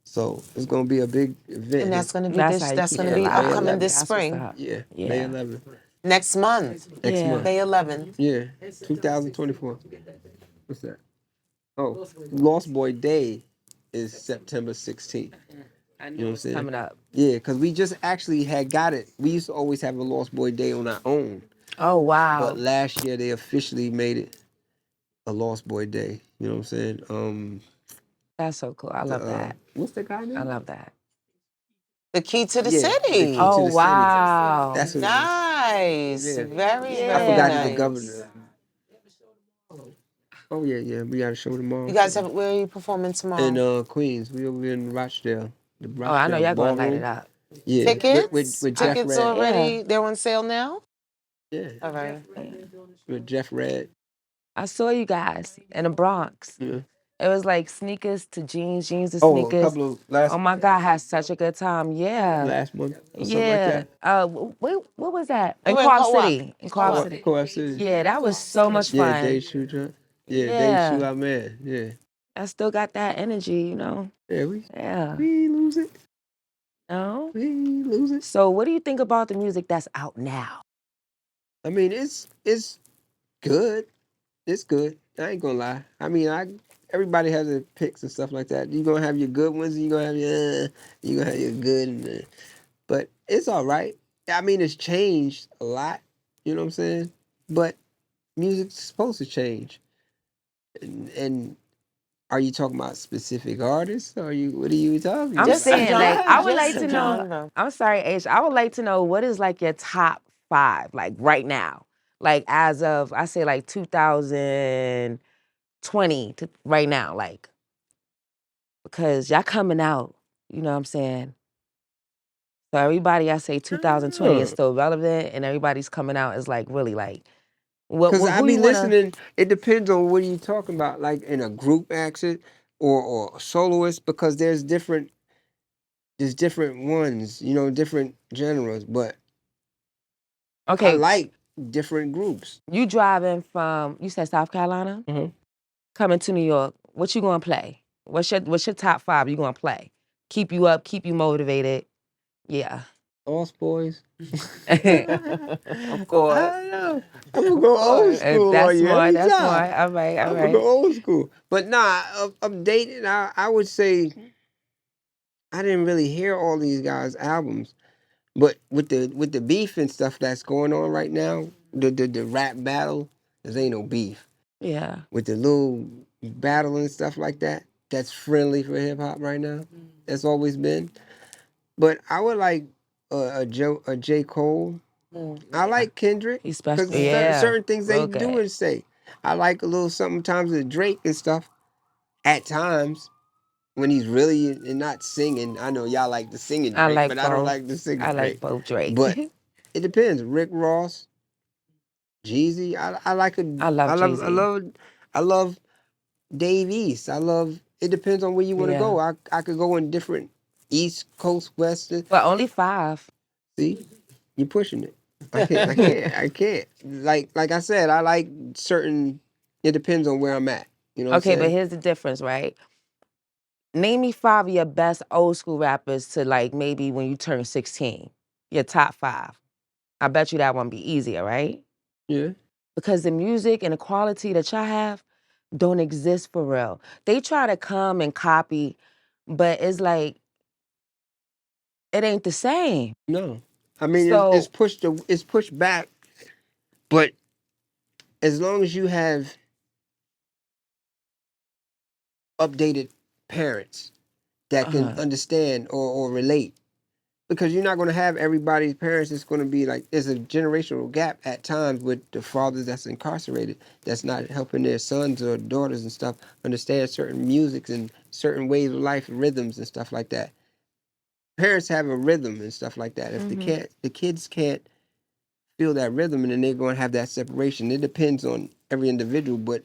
So it's gonna be a big event. And that's gonna be That's how you that's keep gonna it be Yeah, May alive. upcoming 11th. this That's what's spring. up. Yeah, Yeah. May 11th. Next month. Next Yeah. month. May 11th. Yeah, 2024. What's that? Oh, Lost Boy Day is September 16th. I You know know what I'm it's saying? coming up. Yeah, because we just actually had got it. We used to always have a Lost Boy Day on our own. Oh wow. But last year they officially made it a Lost Boy Day. You know what I'm saying? That's so cool. I love that. What's the guy name? I love that. The key to the Yeah, the city. key to Oh the city. wow. That's what it is. Nice. Yeah. Very, Yeah. I very forgot nice. that the governor. Oh yeah. We gotta show tomorrow. You guys have where are you performing tomorrow? in Queens. We over in Rochdale. The Rochdale Oh, I know y'all gonna light it ballroom. up. Yeah. Tickets? With Jeff Tickets Red. already they're on sale now? Yeah. All right. With Jeff Red. I saw you guys in the Bronx. Yeah. It was like sneakers to jeans, jeans to Oh, a sneakers. couple of last Oh my God, I had such a good time. Yeah. month or something like Yeah. that. What was that? We In were in Quad Co-op. City. In Quad Co-op. City. Co-op City. Yeah, that was so much Yeah, fun. Dave Shooter. Yeah, Dave Yeah. Shoot Out Man. Yeah. I still got that energy, you know? Yeah, Yeah. we lose it. No? We lose it. So what do you think about the music that's out now? I mean, it's good. It's good. I ain't gonna lie. I mean, everybody has their picks and stuff like that. You gonna have your good ones, and you gonna have you gonna have your good, but it's all right. I mean, it's changed a lot. You know what I'm saying? But music's supposed to change. And are you talking about specific artists? Or what are you talking I'm about? Just a saying, like, genre. I would Just like a to know. genre. I'm sorry, H. I would like to know what is like your top 5, like right now, like as of I say like 2020 to right now, like because y'all coming out. You know what I'm saying? So everybody, I say 2020 is still relevant, and everybody's coming out is like really like Because I who be you wanna? listening. It depends on what you talking about, like in a group action or a soloist. Because there's different ones, different genres. But I Okay, like different groups. you driving from you said South Carolina, coming to New York. What you gonna play? What's your top 5 you gonna play? Keep you up, keep you motivated. Yeah. Lost Boys. Of course. I don't know. I'm gonna go old school That's on you smart. every That's time. smart. All right. All I'm gonna go right. old school. But nah, updated. I would say I didn't really hear all these guys' albums. But with the beef and stuff that's going on right now, the rap battle, there ain't no beef. Yeah. With the little battle and stuff like that, that's friendly for hip hop right now. That's always been. But I would like a J. Cole. I like Kendrick He's because special. Yeah. certain things they Real do good. and say. I like a little sometimes with Drake and stuff. At times when he's really and not singing. I know y'all like the singing I Drake, like but I don't both. like the singing I Drake. like both Drake. But it depends. Rick Ross, Jeezy. I like a. I love I Jeezy. love. I love Dave East. I love. It depends on where you want to Yeah. go. I could go in different East Coast, West. But only 5. See, you pushing it. I can't. I can't. I can't. Like I said, I like certain. It depends on where I'm at. You know what I'm Okay, but saying? here's the difference, right? Name me 5 of your best old school rappers to like maybe when you turn 16. Your top 5. I bet you that one be easier, right? Yeah. Because the music and the quality that y'all have don't exist for real. They try to come and copy, but it's like it ain't the same. No. I mean, it's So, pushed. It's pushed back. But as long as you have updated parents that can uh-huh. understand or relate, because you're not going to have everybody's parents. It's going to be like there's a generational gap at times with the fathers that's incarcerated, that's not helping their sons or daughters and stuff understand certain musics and certain ways of life, rhythms and stuff like that. Parents have a rhythm and stuff like that. If Mhm. the kids can't feel that rhythm, and then they're going to have that separation. It depends on every individual, but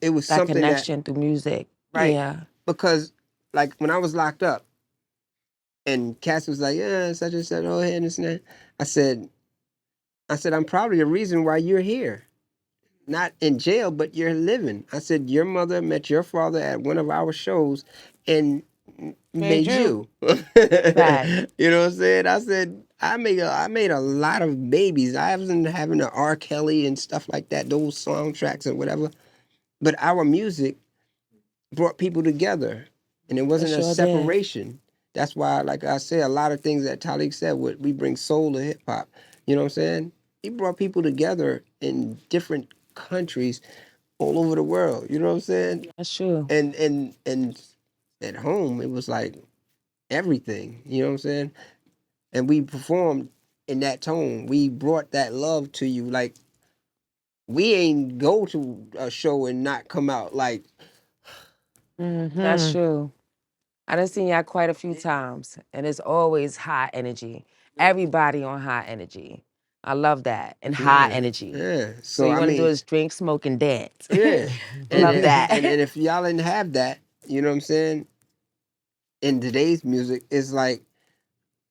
it was That something that, connection through music. right, Yeah. because like when I was locked up and Cass was like, yeah, such and such, oh, and this and that. I said, I'm probably the reason why you're here. Not in jail, but you're living. I said, your mother met your father at one of our shows and Made made you. you. Fact. You know what I'm saying? I said, I made a lot of babies. I wasn't having the R. Kelly and stuff like that, those soundtracks or whatever. But our music brought people together, and it It wasn't a sure did. separation. That's why, like I said, a lot of things that Talik said, we bring soul to hip hop. You know what I'm saying? He brought people together in different countries all over the world. You know what I'm saying? That's true. And at home, it was like everything. You know what I'm saying? And we performed in that tone. We brought that love to you. Like we ain't go to a show and not come out like That's Mm-hmm. true. I done seen y'all quite a few times, and it's always high energy. Everybody on high energy. I love that. And high yeah, energy. yeah. So So you I want to do mean, is drink, smoke, and dance. yeah. And Love if that. and if y'all didn't have that, you know what I'm saying? In today's music, it's like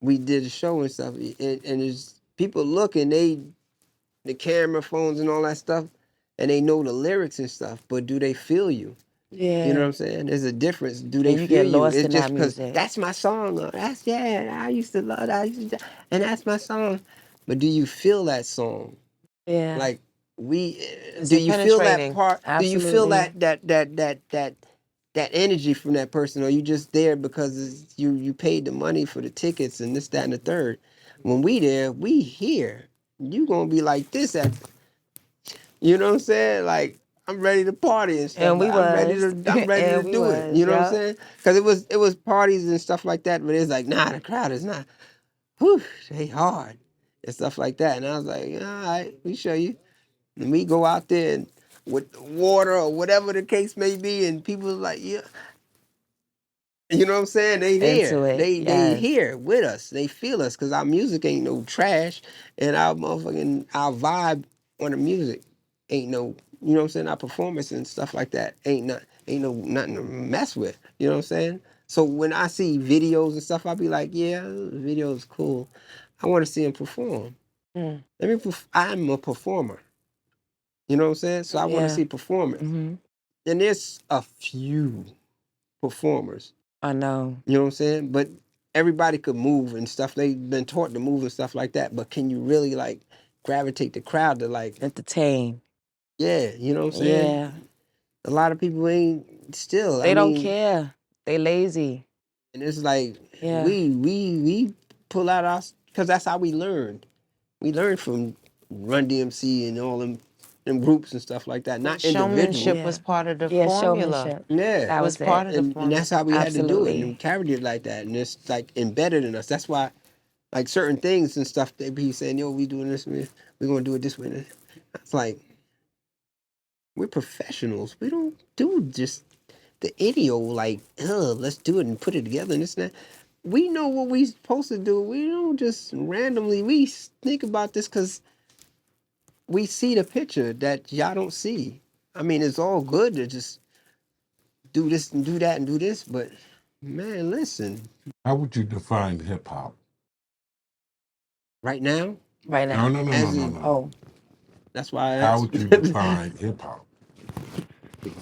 we did a show and stuff, and there's people looking, the camera phones and all that stuff, and they know the lyrics and stuff, but do they feel you? You know what Yeah. I'm saying? There's a difference. Do they And you feel get you? lost It's in that just because music. that's my song. Or that's yeah. I used to love that. And that's my song. But do you feel that song? Yeah. Like we, Is do it you feel that penetrating? part? Do you feel Absolutely. that energy from that person? Or you just there because you paid the money for the tickets and this, that, and the third? When we there, we here. You gonna be like this at, you know what I'm saying? Like I'm ready to party and stuff. And we Like was. I'm ready to And we do it. You was. know what I'm Yep. saying? Because it was parties and stuff like that. But it's like nah, the crowd is not. Whew, they hard and stuff like that. And I was like, all right, we show you. And we go out there and with water or whatever the case may be, and people like, yeah, you know what I'm saying? They Into there. it. They Yes. here with us. They feel us because our music ain't no trash, and our vibe on the music ain't no. You know what I'm saying? Our performance and stuff like that ain't no nothing to mess with. You know what I'm saying? So when I see videos and stuff, I'll be like, yeah, the video is cool. I want to see him perform. Mm. I'm a performer. You know what I'm saying? So I want to Yeah. see performance. Hmm. And there's a few performers. I know. You know what I'm saying? But everybody could move and stuff. They've been taught to move and stuff like that. But can you really like gravitate the crowd to like, Entertain. yeah, you know what I'm saying? Yeah. A lot of people ain't still. I They don't mean, care. They lazy. and it's like Yeah. we pull out our, because that's how we learned. We learned from Run DMC and all them groups and stuff like that, And not individual. showmanship Yeah. was part of the Yeah, formula. showmanship. Yeah. That Was was it. part of the And formula. that's how we had to do it, and we Absolutely. carried it like that, and it's like embedded in us. That's why like certain things and stuff they be saying, yo, we doing this, we gonna do it this way. It's like we're professionals. We don't do just the idiot like, let's do it and put it together and this and that. We know what we supposed to do. We don't just randomly we think about this because we see the picture that y'all don't see. I mean, it's all good to just do this and do that and do this, but man, listen, How would you define hip hop? right now, right No, now. no, no, no, as no, in, no, no. Oh, that's why I How asked. would you define hip hop?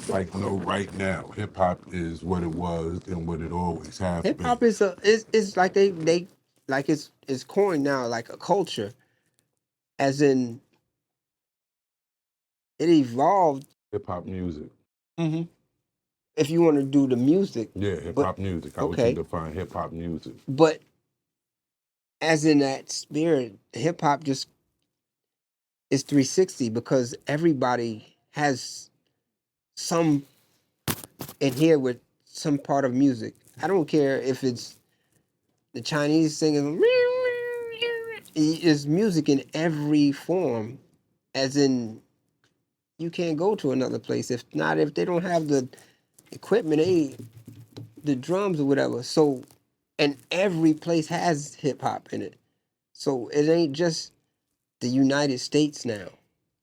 Like, no, right now, hip hop is what it was and what it always has Hip been. hop is like they like it's coined now like a culture, as in it evolved. Hip hop music. Hmm. If you want to do the music, Yeah, hip but hop music. How would you okay, define hip hop music? but as in that spirit, hip hop just is 360 because everybody has some in here with some part of music. I don't care if it's the Chinese singing. Is music in every form, as in you can't go to another place if they don't have the equipment, the drums or whatever. So, and every place has hip hop in it. So it ain't just the United States now.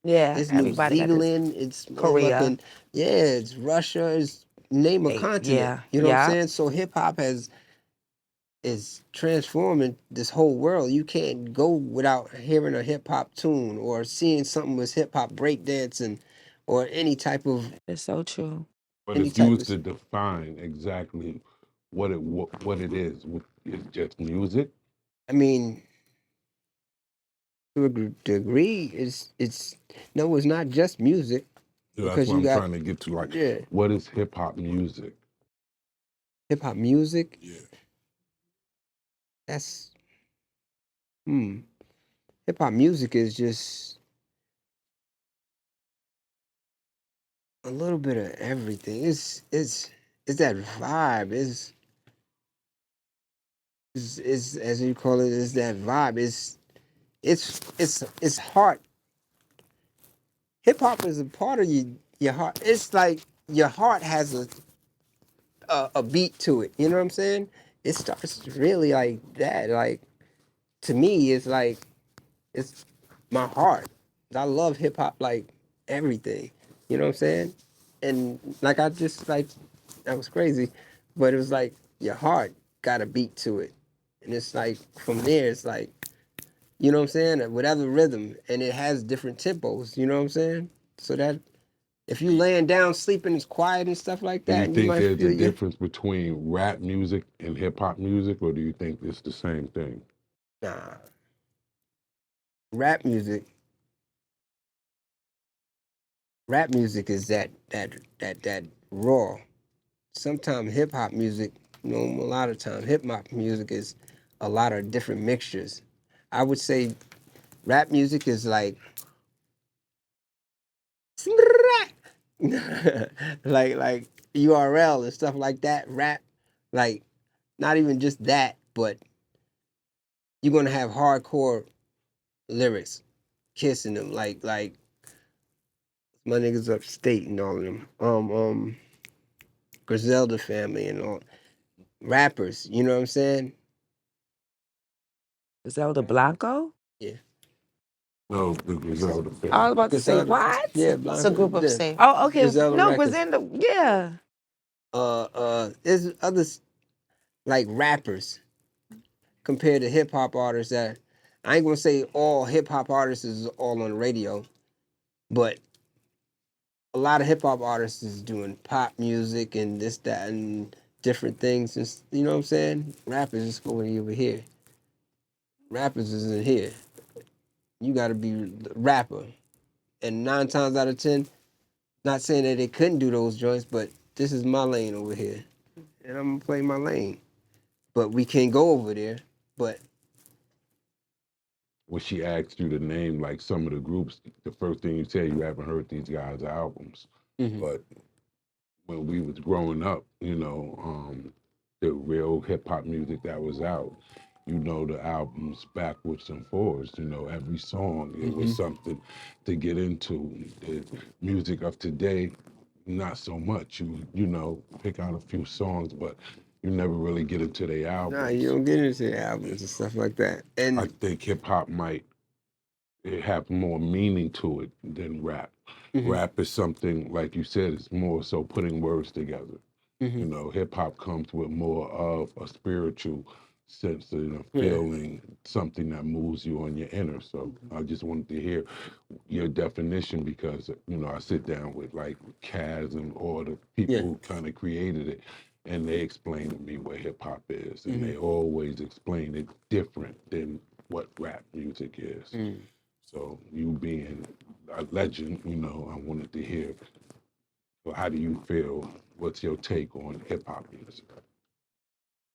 yeah. It's New Everybody got this. Zealand. It's Korea. motherfucking, yeah. It's Russia. It's name a continent. Yeah. You know what I'm Yeah. saying? So hip hop has is transforming this whole world. You can't go without hearing a hip hop tune or seeing something with hip hop breakdancing or It's so true. But any if you type was of. to define exactly what it is, it's just music. I mean, to a degree, it's no, it's not just music So that's because what you I'm got, trying to get to. Like, yeah, what is hip hop music? hip hop music. Yeah. That's hmm. Hip hop music is just a little bit of everything. It's that vibe. Is as you call it, is that vibe. It's heart. Hip hop is a part of your heart. It's like your heart has a beat to it. You know what I'm saying? It starts really like that. Like to me, it's like it's my heart. I love hip hop like everything. You know what I'm saying? And like I just like that was crazy, but it was like your heart got a beat to it, and it's like from there it's like you know what I'm saying? Whatever rhythm, and it has different tempos. You know what I'm saying? So that if you laying down sleeping, it's quiet and stuff like Do that, you and you think might there's a feel your difference between rap music and hip hop music, or do you think it's the same thing? nah rap music. Rap music is that raw. Sometimes hip hop music, a lot of times hip hop music is a lot of different mixtures. I would say rap music is like like URL and stuff like that. Rap, like not even just that, but you're gonna have hardcore lyrics, kissing them like my niggas upstate and all of them. Griselda family and all rappers. You know what I'm saying? Zelda Blanco? Yeah. No, the Griselda I family. was about to say, Griselda, what? yeah, It's a Blanca, group of yeah. saints. Oh, okay. Griselda No, Records. Griselda. Yeah. There's others like rappers compared to hip hop artists that I ain't gonna say all hip hop artists is all on the radio, but a lot of hip hop artists is doing pop music and this, that, and different things. Just you know what I'm saying? Rappers is going over here. Rappers is in here. You gotta be the rapper. And 9 times out of 10, not saying that they couldn't do those joints, but this is my lane over here. And I'm gonna play my lane. But we can't go over there. But When she asked you to name like some of the groups, the first thing you said you haven't heard these guys' albums. mhm. But when we was growing up, the real hip hop music that was out, the albums backwards and forwards, every song, it was Mhm. something to get into. The music of today, not so much. You pick out a few songs, but you never really get into their Nah, you albums. don't get into the albums and stuff like that. I And think hip hop might it have more meaning to it than rap. Mm-hmm. Rap is something, like you said, it's more so putting words together. Mm-hmm. You know, hip hop comes with more of a spiritual sense of, Yeah. feeling, something that moves you on your inner. So I just wanted to hear your definition because, I sit down with like Kaz and all the people Yeah. who kind of created it, and they explain to me what hip hop is, and Mm-hmm. they always explain it different than what rap music is. Mm. So you being a legend, I wanted to hear, well, how do you feel? What's your take on hip hop music?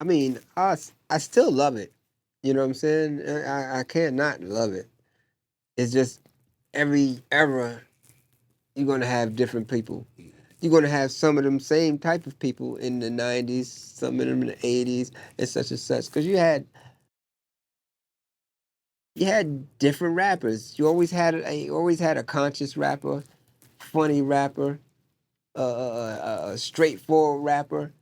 I mean, I still love it. You know what I'm saying? I can't not love it. It's just every era you're gonna have different people. You're gonna have some of them same type of people in the '90s, some of them in the '80s, and such. Because you had different rappers. You always had a conscious rapper, funny rapper, a straightforward rapper,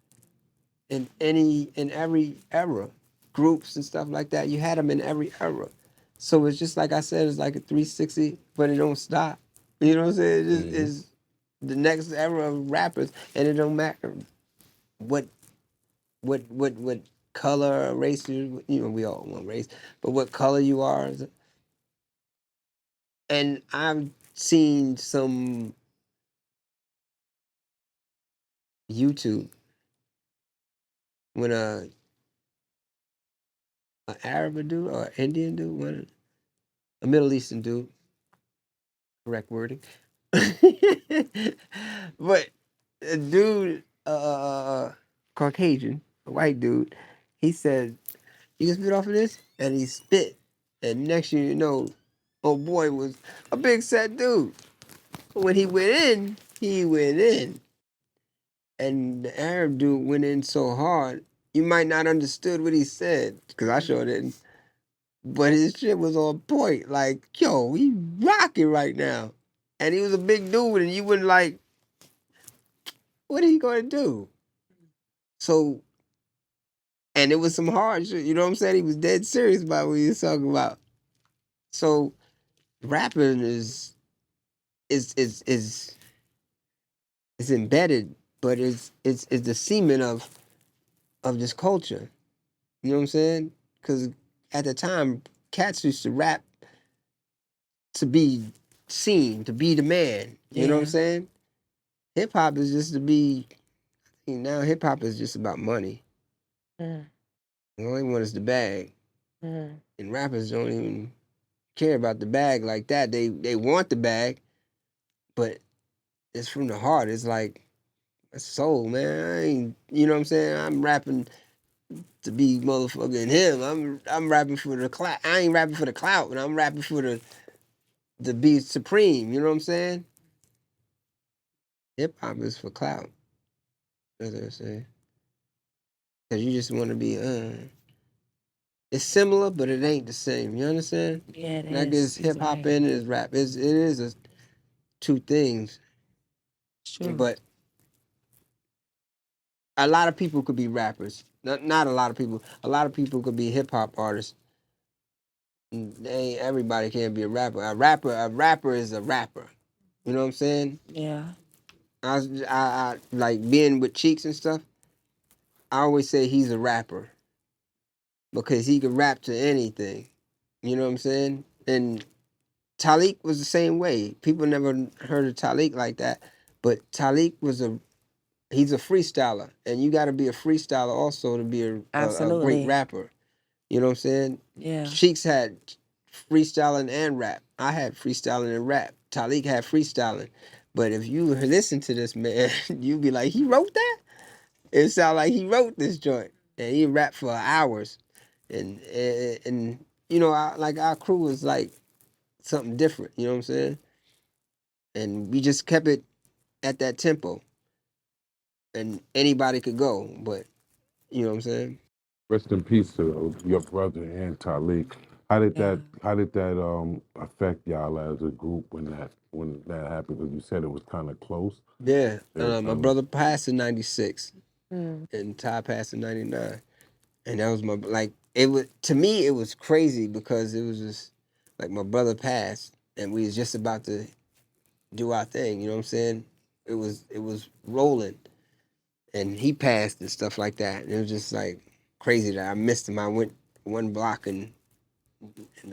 in every era, groups and stuff like that. You had them in every era. So it's just like I said, it's like a 360, but it don't stop. You know what I'm saying? It just Mm-hmm. is the next era of rappers, and it don't matter what what color, race we all want race, but what color you are. And I've seen some YouTube when a Arab dude or Indian dude, a Middle Eastern dude, correct wording. But a dude, Caucasian, a white dude, he said, "You can spit off of this," and he spit, and next thing you know, oh boy was a big set dude. When he went in, and the Arab dude went in so hard, you might not understood what he said because I sure didn't. But his shit was on point. Like, yo, he rocking right now. And he was a big dude, and you wouldn't like, what are you gonna do? So, and it was some hard shit. You know what I'm saying? He was dead serious about what he was talking about. So, rapping is is embedded, but it's the semen of this culture. You know what I'm saying? Because at the time, cats used to rap to be seen, to be the man. You know what I'm Yeah. saying? Hip hop is just to be. Now hip hop is just about money. Mm, The only one is the bag, mm, and rappers don't even care about the bag like that. They want the bag, but it's from the heart. It's like a soul, man. I ain't, you know what I'm saying? I'm rapping to be motherfucking him. I'm rapping for the clout. I ain't rapping for the clout, but I'm rapping for the be supreme. You know what I'm saying? Hip hop is for clout. That's what I'm saying. Cause you just want to be. It's similar, but it ain't the same. You understand? yeah, it Like is. it's He's hip hop right. and it's rap. It is two things, It's true. but a lot of people could be rappers. Not a lot of people. A lot of people could be hip hop artists. Everybody can't be a rapper. A rapper is a rapper. You know what I'm saying? Yeah. I like being with Cheeks and stuff. I always say he's a rapper because he can rap to anything. You know what I'm saying? And Talik was the same way. People never heard of Talik like that, but Talik was he's a freestyler, and you got to be a freestyler also to be a great Absolutely. rapper. You know what I'm saying? Yeah. Cheeks had freestyling and rap. I had freestyling and rap. Talik had freestyling. But if you listen to this man, you'd be like, he wrote that? It sound like he wrote this joint. And he rapped for hours. And like our crew was like something different, you know what I'm saying? And we just kept it at that tempo. And anybody could go, but you know what I'm saying? Rest in peace to your brother and Talik. How did Yeah. that affect y'all as a group when that happened? Because you said it was kind of close. Yeah. It was My kind of brother passed in '96 Mm, and Ty passed in '99. And that was my like it was to me it was crazy because it was just Like my brother passed, and we was just about to do our thing. You know what I'm saying? It was rolling, and he passed and stuff like that. And it was just like crazy that I missed him. I went one block and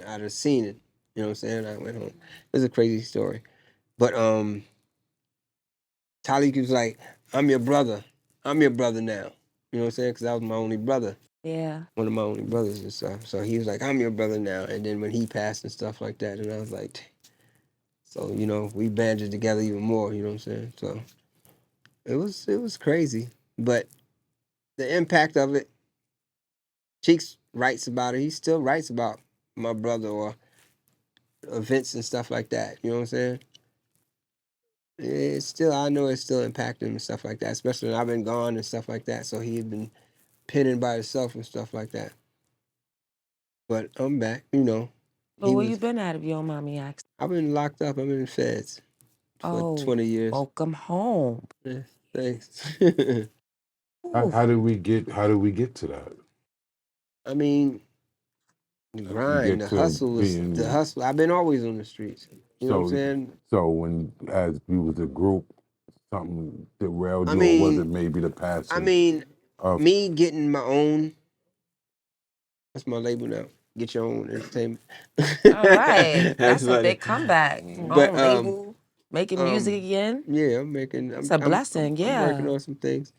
I'd have seen it. You know what I'm saying? I went home. It was a crazy story, but Talik was like, "I'm your brother. I'm your brother now." You know what I'm saying? Because I was my only brother. Yeah. One of my only brothers and stuff. So he was like, "I'm your brother now." And then when he passed and stuff like that, and I was like, so we banded together even more. You know what I'm saying? So it was crazy, but the impact of it. Cheeks writes about it. He still writes about my brother or events and stuff like that. You know what I'm saying? It's still, I know it's still impacting him and stuff like that. Especially when I've been gone and stuff like that. So he had been penning by himself and stuff like that. But I'm back. But He where you was. been at if you don't mind me asking? I've been locked up. I've been in feds for Oh, 20 years. welcome home. Yeah, thanks. Ooh. How did we get to that? I mean, the How did we grind, get the to hustle is the being hustle. I've been always on the streets. You know what I'm so saying? so when as you was a group, something derailed I you, or was mean, it maybe the I passing mean, of me getting my own. That's my label now. Get your own entertainment. All right. That's That's a funny. big comeback. But Own label, making music again. yeah, I'm making. It's I'm a I'm I'm, blessing. I'm working Yeah. on some things.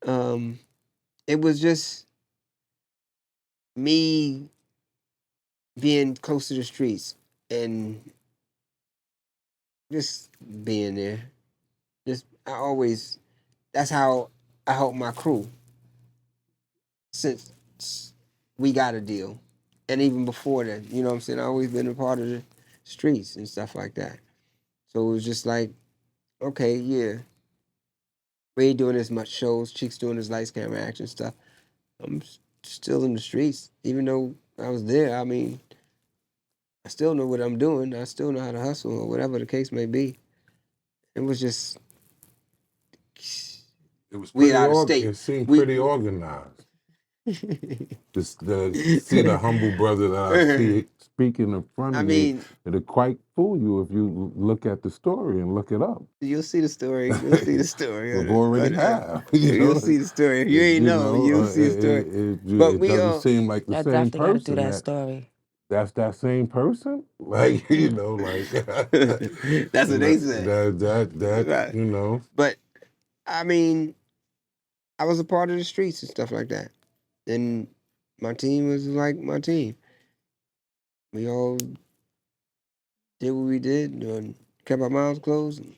Um, it was just me being close to the streets and just being there. Just I always. That's how I help my crew since we got a deal, and even before that. You know what I'm saying? I always been a part of the streets and stuff like that. So it was just like, okay, yeah, we ain't doing as much shows. Cheeks doing his lights, camera, action stuff. I'm still in the streets, even though I was there. I mean, I still know what I'm doing. I still know how to hustle or whatever the case may be. It was just it was we pretty out of state. it seemed We. pretty organized. Just to see the humble brother that I see speaking in front I of me, mean, it'll quite fool you if you look at the story and look it up. you'll see the story. You'll see the story We've on it. already But have, you'll see the story. If you ain't know, you'll see the story. But it we doesn't seem like the I same definitely got to do person that story. that's that same person. Like like that's what they say. that Right. But I mean, I was a part of the streets and stuff like that. And my team was like my team. We all did what we did and kept our mouths closed and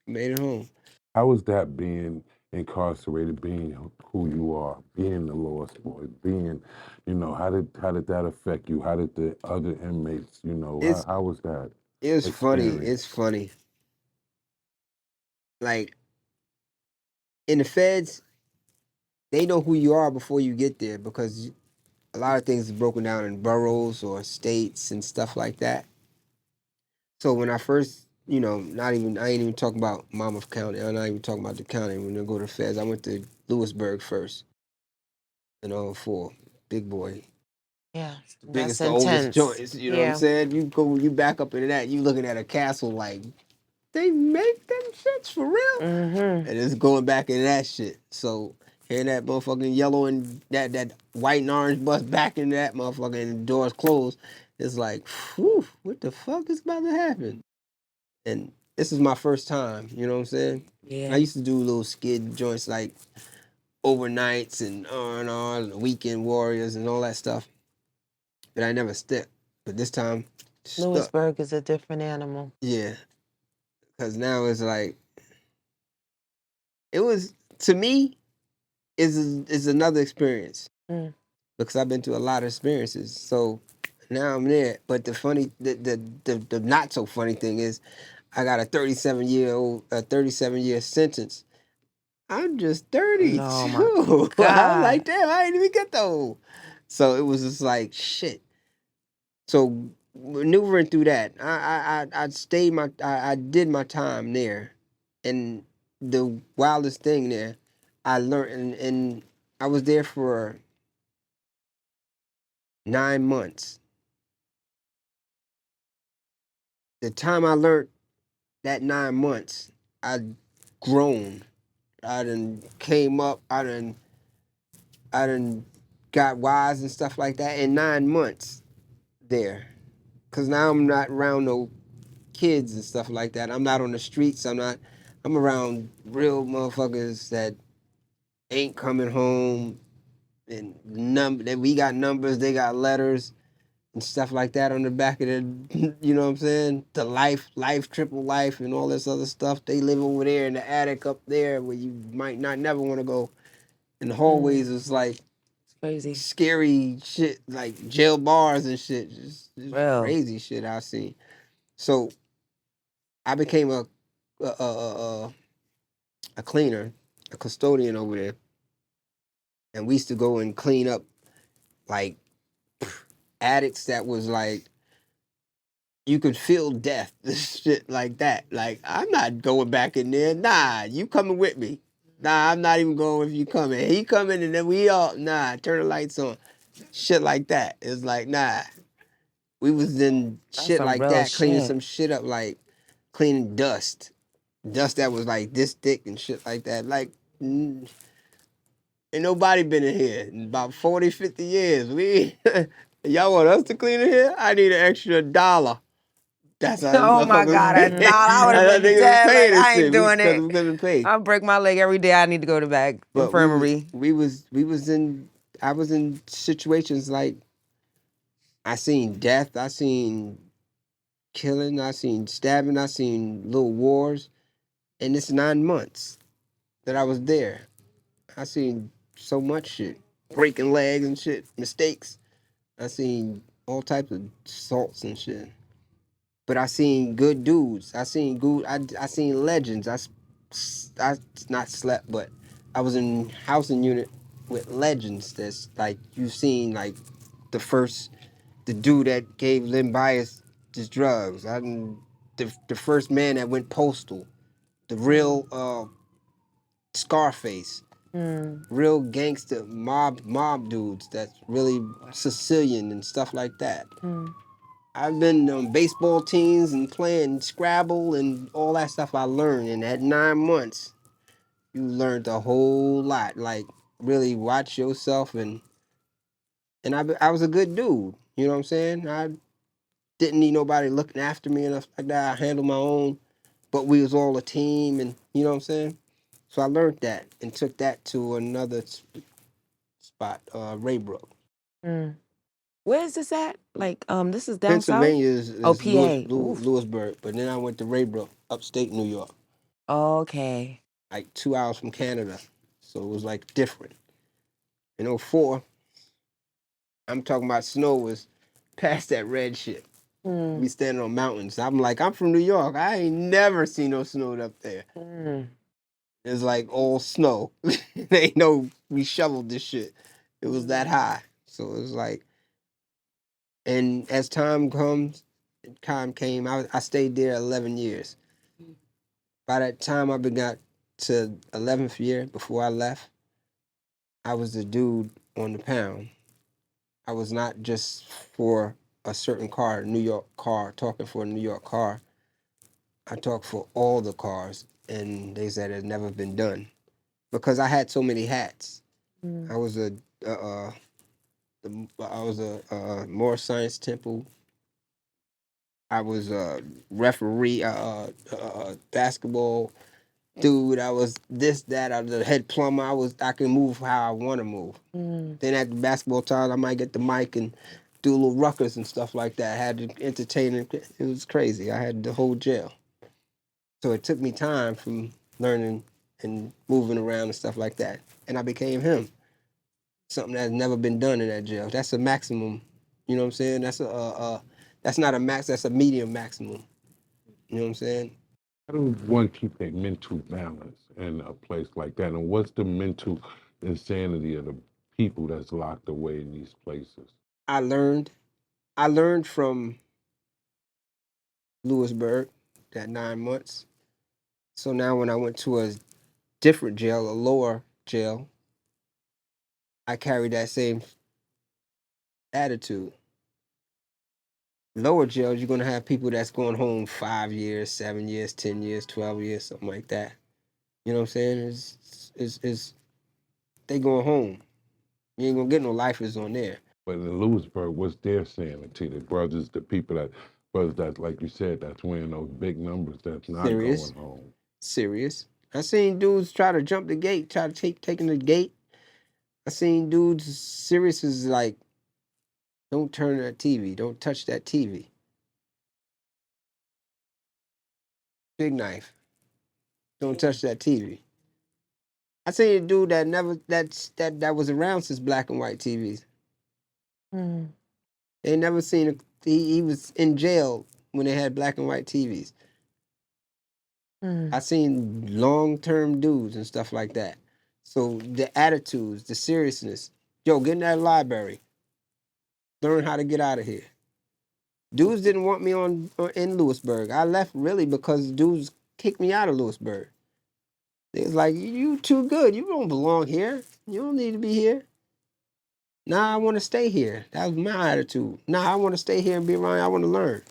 made it home. How was that being incarcerated, being who you are, being the Lost Boys, being, how did that affect you? How did the other inmates, It's how was that it's funny. It's experience? funny. Like in the feds, they know who you are before you get there because a lot of things is broken down in boroughs or states and stuff like that. So when I first, not even I ain't even talking about Monmouth County. I'm not even talking about the county. When I go to the feds, I went to Lewisburg first, for Big Boy. Yeah, The that's biggest, the oldest intense. joints. You know what I'm Yeah. saying? You back up into that, you looking at a castle like they make them shits for real, Mm-hmm. and it's going back into that shit. So hearing that motherfucking yellow and that white and orange bus back into that motherfucker and the doors closed, it's like, whew, what the fuck is about to happen? And this is my first time. You know what I'm saying? I Yeah. used to do little skid joints like overnights and R&R, and weekend warriors and all that stuff, but I never stuck. But this time, stuck. Lewisburg is a different animal. Yeah, because now it's like it was to me is another experience Mm. because I've been through a lot of experiences. So now I'm there. But the not so funny thing is, I got a 37-year sentence. I'm just No, my 32. I was like, God. damn, I didn't even get those. So it was just like shit. So maneuvering through that, I did my time there, and the wildest thing there, I learned, and I was there for 9 months, the time I learned that 9 months, I'd grown. I done came up. I done got wise and stuff like that in 9 months there. Cause now I'm not around no kids and stuff like that. I'm not on the streets. I'm around real motherfuckers that ain't coming home and that we got numbers, they got letters and stuff like that on the back of the, you know what I'm saying? The life, triple life and all this other stuff. They live over there in the attic up there where you might not never want to go. And the hallways is like It's crazy. scary shit, like jail bars and shit. Just Real. crazy shit I seen. So I became a cleaner, a custodian over there, and we used to go and clean up like attics that was like you could feel death, shit like that. Like I'm not going back in there. Nah, you coming with me. Nah, I'm not even going if you coming. He coming and then we all turn the lights on. Shit like that. It's like nah. We was in That's shit some like real that, cleaning shit. some shit up like cleaning dust. Dust that was like this thick and shit like that. Like ain't nobody been in here in about 40, 50 years. We y'all want us to clean in here? I need an extra $1. That's how Oh my motherfuckers God, was a paying. dollar. I would have That's how been niggas was dead. Like, paying this I ain't shit. doing Because it. we couldn't pay. I'll break my leg every day. I need to go to back But we was infirmary. I was in situations like I seen death, I seen killing, I seen stabbing, I seen little wars. And it's 9 months that I was there. I seen so much shit. Breaking legs and shit, mistakes. I seen all types of assaults and shit. But I seen good dudes. I seen legends. I not slept, but I was in housing unit with legends. That's like you seen like the dude that gave Lynn Bias his drugs. The first man that went postal. The real Scarface. Mm. Real gangster mob dudes that's really Sicilian and stuff like that. Mm. I've been on baseball teams and playing Scrabble and all that stuff I learned. And at 9 months, you learned a whole lot. Like really watch yourself and I was a good dude. You know what I'm saying? I didn't need nobody looking after me and stuff like that. I handled my own, but we was all a team, and you know what I'm saying. So I learned that and took that to another spot, Raybrook. Mm. Where is this at? Like, this is down south? Pennsylvania Oh, is PA. Oof. Lewisburg, but then I went to Raybrook, upstate New York, Okay. like 2 hours from Canada. So it was like different. In '04, I'm talking about snow was past that red shit. We Mm. standing on mountains. I'm like, I'm from New York. I ain't never seen no snow up there. Mm. It's like all snow. They ain't no we shoveled this shit. It was that high. So it was like, and as time came, I stayed there 11 years. By that time I got to 11th year before I left, I was the dude on the pound. I was not just for a certain car, New York car, talking for a New York car. I talked for all the cars, and they said it had never been done because I had so many hats. Mm. I was I was a Moore Science Temple. I was a referee, basketball dude. I was this, that. I was the head plumber. I can move how I want to move. Mm. Then at the basketball time, I might get the mic and do little ruckus and stuff like that. I had to entertain it. It was crazy. I had the whole jail. So it took me time from learning and moving around and stuff like that. And I became him. Something that's never been done in that jail. That's a maximum. You know what I'm saying? That's not a max. That's a medium maximum. You know what I'm saying? How does one keep their mental balance in a place like that? And what's the mental insanity of the people that's locked away in these places? I learned. I learned from Lewisburg that 9 months. So now when I went to a different jail, a lower jail, I carried that same attitude. Lower jails, you're gonna have people that's going home 5 years, 7 years, 10 years, 12 years, something like that. You know what I'm saying? It's they going home. You ain't gonna get no lifers on there. But in Lewisburg, what's their sanity? The brothers, the people that brothers that, like you said, that's winning those big numbers. That's not Serious, going home. serious. I seen dudes try to jump the gate, try to taking the gate. I seen dudes serious as like, don't turn that TV, don't touch that TV. Big knife, don't touch that TV. I seen a dude that never that was around since black and white TVs. Mm. They never seen a, he was in jail when they had black and white TVs. Mm. I seen long term dudes and stuff like that. So the attitudes, the seriousness. Yo, get in that library. Learn how to get out of here. Dudes didn't want me in Lewisburg. I left really because dudes kicked me out of Lewisburg. They was like, you too good. You don't belong here. You don't need to be here. Nah, I want to stay here. That was my attitude. Nah, I want to stay here and be around. I want to learn.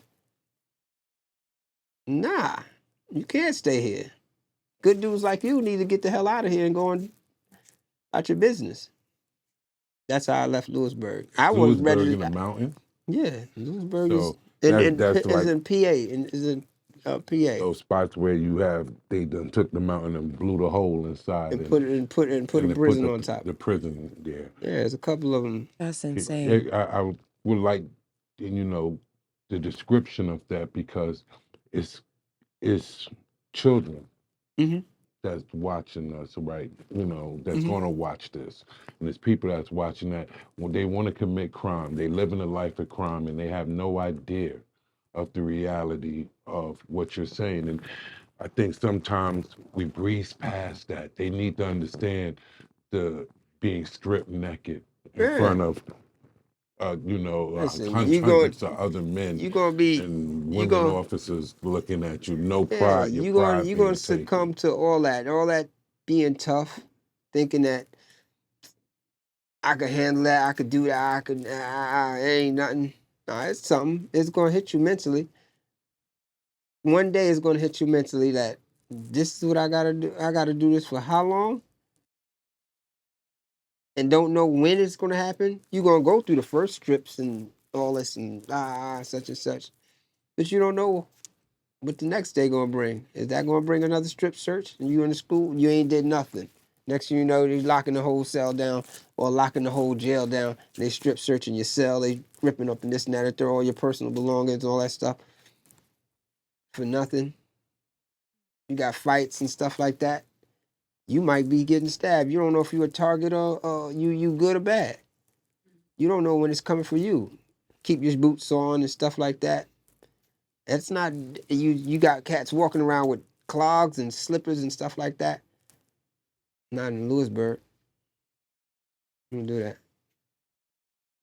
Nah, you can't stay here. Good dudes like you need to get the hell out of here and go on out your business. That's how I left Lewisburg. I was Lewisburg ready in the to. mountains. Yeah, Lewisburg is So that's is like in PA and is in PA those spots where you have they done took the mountain and blew the hole inside and put a and they put prison on top. the prison there. Yeah, there's a couple of them. That's insane. I would like the description of that because it's it's children Mm-hmm. that's watching us, right? That's Mm-hmm. going to watch this, and it's people that's watching that when they want to commit crime, they live in a life of crime, and they have no idea of the reality of what you're saying. And I think sometimes we breeze past that. They need to understand the being stripped naked in Yeah. front of Listen, you going hundreds of other men you gonna be and you women gonna officers looking at you. No yeah pride, your pride you gonna being taken. succumb to all that being tough, thinking that I could handle that, I could do that, I could it ain't nothing. Nah, it's something. It's gonna hit you mentally. One day it's gonna hit you mentally that this is what I gotta do. I gotta do this for how long? And don't know when it's gonna happen. You're gonna go through the first strips and all this and such and such. But you don't know what the next day gonna bring. Is that gonna bring another strip search? And you in the school, you ain't did nothing. Next thing you know, they locking the whole cell down or locking the whole jail down. They strip searching your cell. They ripping up and this and that and throw all your personal belongings and all that stuff for nothing. You got fights and stuff like that. You might be getting stabbed. You don't know if you're a target or you good or bad. You don't know when it's coming for you. Keep your boots on and stuff like that. That's not you. You got cats walking around with clogs and slippers and stuff like that. Not in Lewisburg. You don't do that.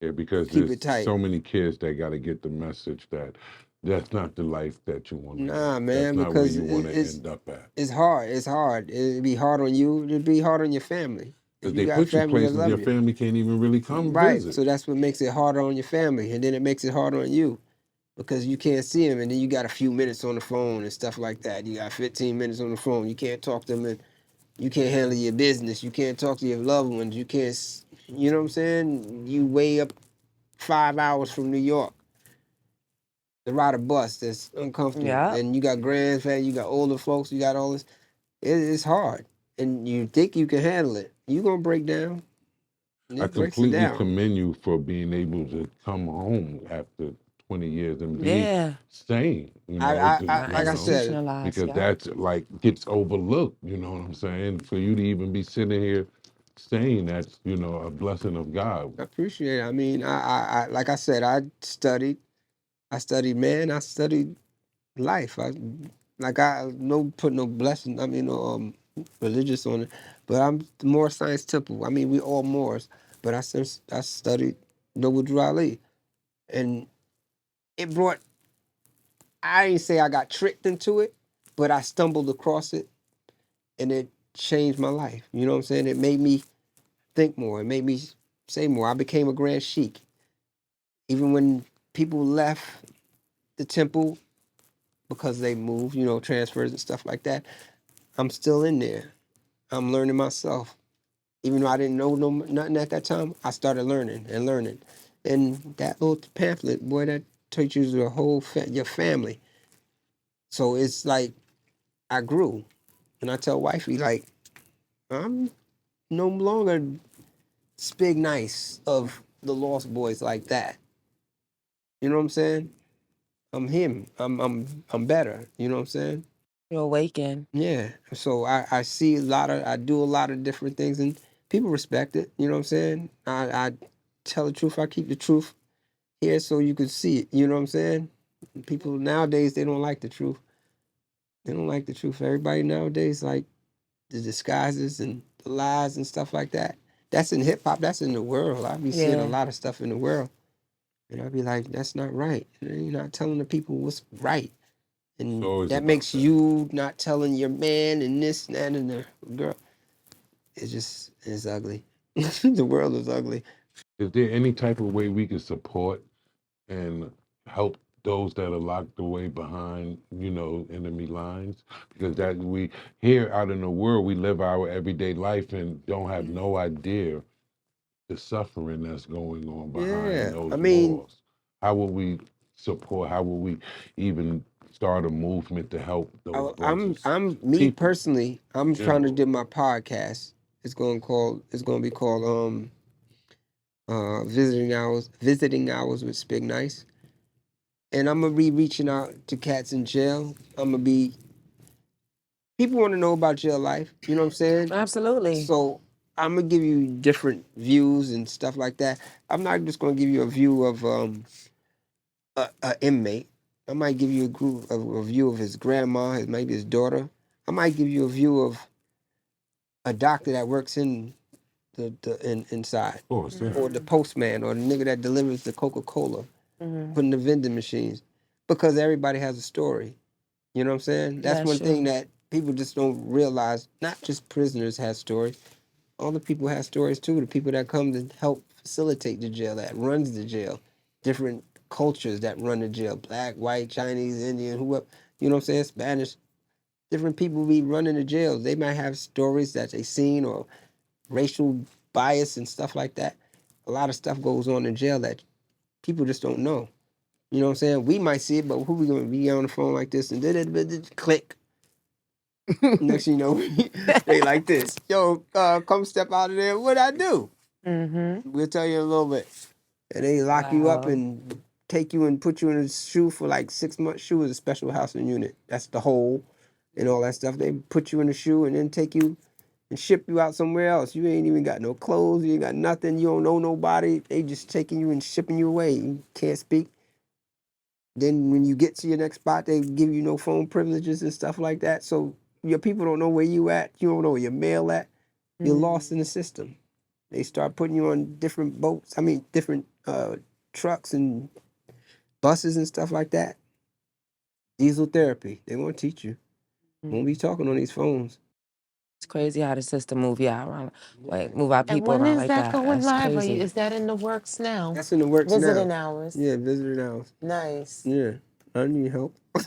Yeah, because Keep there's it tight. so many kids that got to get the message that that's not the life that you want to live. Nah, That's man, not where because you want to end up at. it's hard. It's hard. It'd be hard on you. It'd be hard on your family. If Because you they got put you family that places love your you. family can't even really come Right. visit. So that's what makes it harder on your family. And then it makes it harder on you. Because you can't see them, and then you got a few minutes on the phone and stuff like that. You got 15 minutes on the phone. You can't talk to them, and you can't handle your business. You can't talk to your loved ones. You can't, you know what I'm saying? You way up 5 hours from New York to ride a bus that's uncomfortable, Yeah. and you got grandfamily, you got older folks, you got all this. It's hard, and you think you can handle it. You gonna break down. And I it breaks it completely down. commend you for being able to come home after 20 years and be Yeah. sane, Not Like I said, institutionalized. because Yeah. that's like gets overlooked, you know what I'm saying? For you to even be sitting here saying that's, a blessing of God. I appreciate it. I mean, like I said, I studied man, I studied life. I no put no blessing. I mean, no religious on it, but I'm more science temple. I mean, we all Moors, but I studied Noble Drew Ali, and it brought. I ain't say I got tricked into it, but I stumbled across it, and it changed my life. You know what I'm saying? It made me think more. It made me say more. I became a grand sheik. Even when people left, the temple because they moved, you know, transfers and stuff like that. I'm still in there. I'm learning myself. Even though I didn't know nothing at that time, I started learning and learning. And that little pamphlet, boy, that teaches your whole your family. So it's like I grew. And I tell wifey, like, I'm no longer Spigg Nice of the Lost Boyz like that. You know what I'm saying? I'm him. I'm better. You know what I'm saying? You awaken. Yeah. So I see I do a lot of different things and people respect it. You know what I'm saying? I tell the truth. I keep the truth here so you can see it. You know what I'm saying? People nowadays, they don't like the truth. They don't like the truth. Everybody nowadays like the disguises and the lies and stuff like that. That's in hip hop. That's in the world. I be seeing a Yeah. lot of stuff in the world. And I'd be like, that's not right. You're not telling the people what's right. And always that about makes that. you not telling your man and this, that, and the girl. It's ugly. The world is ugly. Is there any type of way we can support and help those that are locked away behind, enemy lines? Because that we here out in the world, we live our everyday life and don't have no idea the suffering that's going on behind Yeah. I those mean, walls. How will we support? How will we even start a movement to help those brothers, I'm me people personally, in I'm trying to general? do my podcast. It's gonna be called visiting hours with Spig Nice. And I'm gonna be reaching out to cats in jail. I'm gonna be people want to know about jail life. You know what I'm saying? Absolutely. So I'm gonna give you different views and stuff like that. I'm not just gonna give you a view of a inmate. I might give you a view of his grandma, maybe his daughter. I might give you a view of a doctor that works in inside, Of course, yeah. or the postman, or the nigga that delivers the Coca-Cola, Mm-hmm. putting the vending machines, because everybody has a story. You know what I'm saying? That's That's one thing true. that people just don't realize. Not just prisoners have stories. All the people have stories too. The people that come to help facilitate the jail, that runs the jail, different cultures that run the jail, black, white, Chinese, Indian, whoever, you know what I'm saying, Spanish. Different people be running the jails. They might have stories that they seen or racial bias and stuff like that. A lot of stuff goes on in jail that people just don't know. You know what I'm saying? We might see it, but who we gonna be on the phone like this and click. Next thing you know, they like this. Yo, come step out of there. What I do? Mm-hmm. We'll tell you in a little bit. And they lock you up Wow. and take you and put you in a shoe for like 6 months. Shoe is a special housing unit. That's the hole and all that stuff. They put you in a shoe and then take you and ship you out somewhere else. You ain't even got no clothes. You ain't got nothing. You don't know nobody. They just taking you and shipping you away. You can't speak. Then when you get to your next spot, they give you no phone privileges and stuff like that. So your people don't know where you at. You don't know where your mail at. You're lost in the system. They start putting you on different boats. I mean, different trucks and buses and stuff like that. Diesel therapy. They won't teach you. Won't be talking on these phones. It's crazy how the system move you out around, like move our And people when around is like that that. going That's live? crazy. Is that in the works now? That's in the works now. Visiting hours. Yeah, visitor hours. Nice. Yeah, I need help. Well,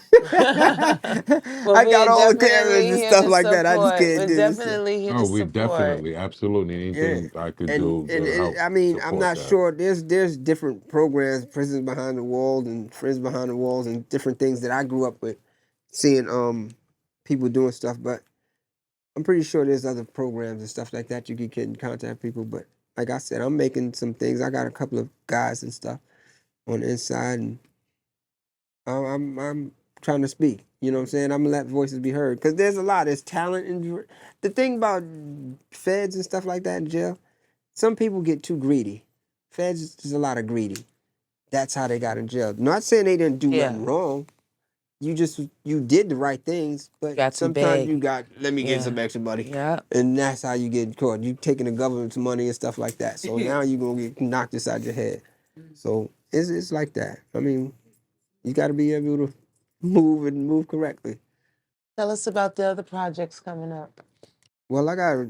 I got we're all the cameras definitely and here stuff to like that. I just support. can't We're do this. definitely here Oh, to we support. definitely, absolutely, Yeah, anything I could and do to help I mean, I'm support not that. sure. There's different programs, Prisons Behind the Walls and Friends Behind the Walls, and different things that I grew up with, seeing people doing stuff. But I'm pretty sure there's other programs and stuff like that you could get in contact people. But like I said, I'm making some things. I got a couple of guys and stuff on the inside, and I'm trying to speak. You know what I'm saying? I'm gonna let voices be heard because there's a lot. There's talent, and the thing about feds and stuff like that in jail, some people get too greedy. Feds, there's a lot of greedy. That's how they got in jail. Not saying they didn't do Yeah. nothing wrong. You did the right things, but Got too sometimes you big. got let me get Yeah. some extra money, Yeah. and that's how you get caught. You taking the government's money and stuff like that. So now you gonna get knocked inside your head. So it's like that. I mean, you got to be able to move and move correctly. Tell us about the other projects coming up. Well, I got a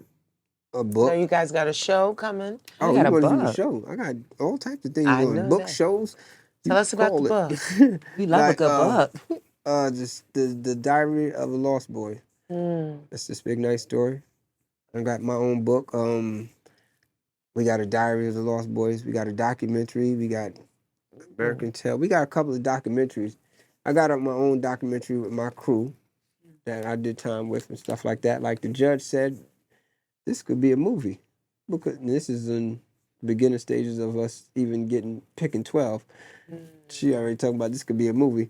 I know book. you guys got a show coming. You Oh, got you a want to do the book. show? I got all types of things I going. know Book that. shows. Tell us about the call book. it. We love a good book. Just the Diary of a Lost Boy. Mm. That's the Spigg Nice story. I got my own book. We got a Diary of the Lost Boys. We got a documentary. We got American Tale. We got a couple of documentaries. I got up my own documentary with my crew that I did time with and stuff like that. Like the judge said, this could be a movie because this is in the beginning stages of us even picking 12. She already talking about this could be a movie.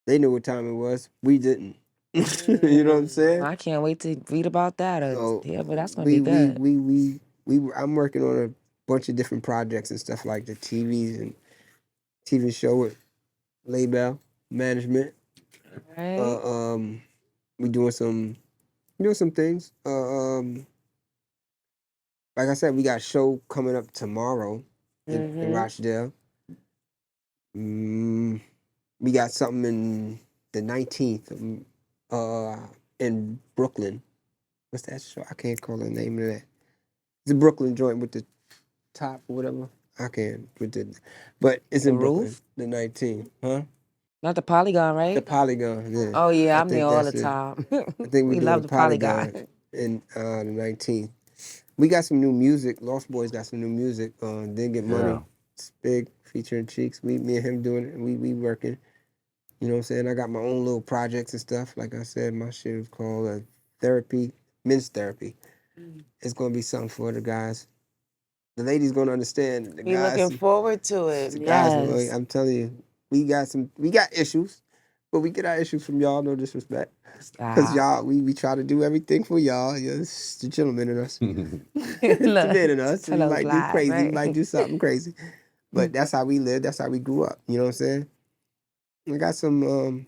They knew what time it was. We didn't. You know what I'm saying? I can't wait to read about that. So Yeah, but that's gonna be good. I'm working on a bunch of different projects and stuff like the TVs and TV show with label management. Right? We doing some things. Like I said, we got a show coming up tomorrow in Rochdale. We got something in the 19th in Brooklyn. What's that show? I can't call the name of that. It's a Brooklyn joint with the top or whatever. I can't with it, but it's The in Brooklyn. Roof? The 19th, huh? Not the Polygon, The right? Polygon. Yeah. Oh yeah, I I'm there think all the that's it. time. I think We we're love doing the Polygon Polygon. in the 19th. We got some new music. Lost Boyz got some new music. Didn't Get Money. Yeah. Spigg featuring Cheeks. Me and him doing it. We working. You know what I'm saying? I got my own little projects and stuff. Like I said, my shit is called therapy, men's therapy. It's gonna be something for the guys. The ladies gonna understand. The We guys, looking forward to it. the guys. Yes. I'm telling you, we got issues, but we get our issues from y'all. No disrespect, because Stop. y'all, we try to do everything for y'all. Yeah, it's the gentleman in us, it's the Look, man in us. tell We those might do lies, crazy, we right? might do something crazy, but that's how we live. That's how we grew up. You know what I'm saying? I got some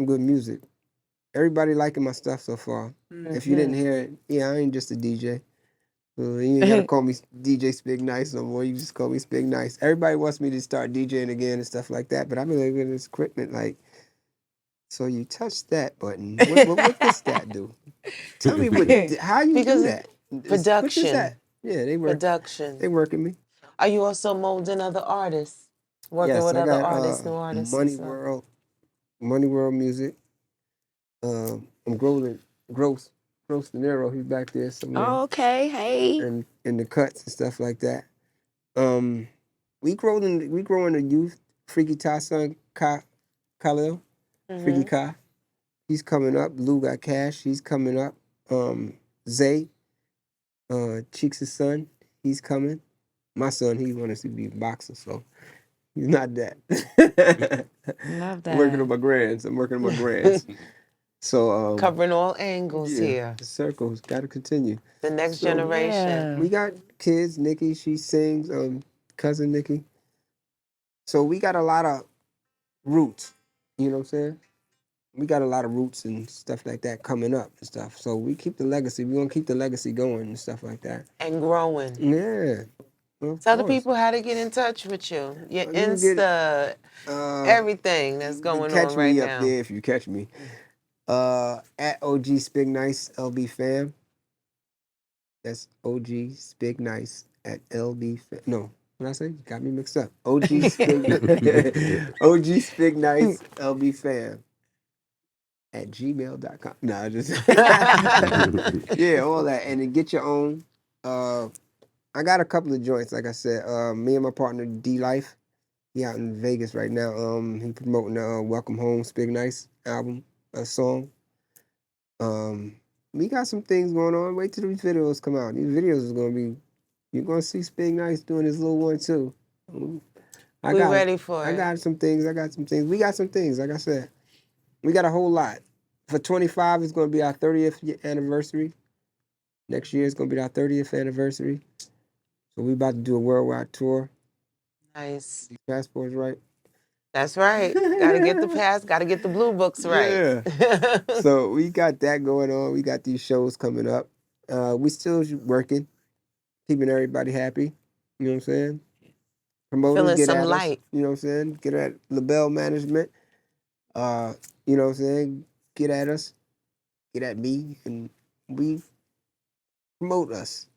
good music. Everybody liking my stuff so far. If you didn't hear it, yeah, I ain't just a DJ. You ain't gotta call me DJ Spigg Nice no more. You just call me Spigg Nice. Everybody wants me to start DJing again and stuff like that, but I've been looking at this equipment like, so you touch that button. What does that do? Tell me how you Because do it's that. What is that? production. Yeah, they Production. working me. Are you also molding other artists? Working Yes, with I other got artists, new artists and stuff? Money World Music. I'm Gross De Niro. He's back there somewhere, Okay, hey. and in the cuts and stuff like that. We growing the youth. Freaky Ty son Khalil, Freaky Kai. He's coming up. Lou got Cash. He's coming up. Zay, Cheeks' son. He's coming. My son, he wants to be a boxer, so he's not that. Love I'm working on that. my grands. So Covering all angles yeah, here. the circles got to continue. The next So generation. we got kids. Nikki, she sings. Cousin Nikki. So we got a lot of roots. You know what I'm saying? We got a lot of roots and stuff like that coming up and stuff. So we keep the legacy. We're gonna keep the legacy going and stuff like that. And growing. Yeah. Well, of Tell the course. people how to get in touch with you. Your You can get Insta, everything that's you going can catch on right me now. up there if you catch me. At OG Spigg Nice LB Fam. That's OG Spigg Nice at LB Fam. No, what I say? You got me mixed up. OG Spigg OG Spigg Nice LB Fam at gmail.com. No, just yeah, all that. And then get your own. I got a couple of joints, like I said. Me and my partner D Life. He out in Vegas right now. He promoting the Welcome Home Spigg Nice album, a song. We got some things going on. Wait till these videos come out. These videos is gonna be. You're gonna see Spigg Nice doing his little one too. We ready for it. I got some things. We got some things. Like I said, we got a whole lot. For 25, it's gonna be our 30th anniversary. Next year is gonna be our 30th anniversary. So we about to do a worldwide tour. Nice. These passports right. That's right. Gotta get the pass, gotta get the blue books right. Yeah. So we got that going on. We got these shows coming up. We still working, keeping everybody happy. You know what I'm saying? Promoters Feeling get some at us. light. You know what I'm saying? Get at LaBelle Management. You know what I'm saying? Get at us. Get at me, and we promote us.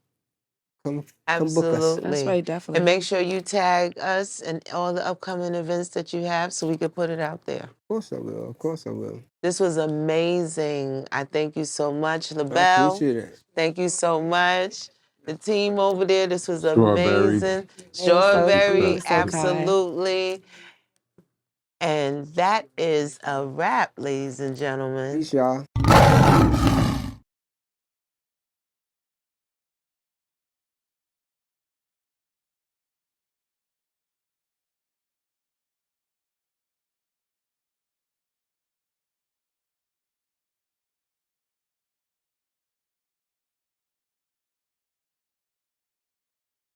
come book us. That's Absolutely. right, definitely. And make sure you tag us and all the upcoming events that you have so we could put it out there. Of course I will. Of course I will. This was amazing. I thank you so much, I LaBelle. appreciate it. Thank you so much. The team over there, this was Strawberry. amazing. It was so sweet. Strawberry, You so kind. absolutely. And that is a wrap, ladies and gentlemen. Peace, y'all.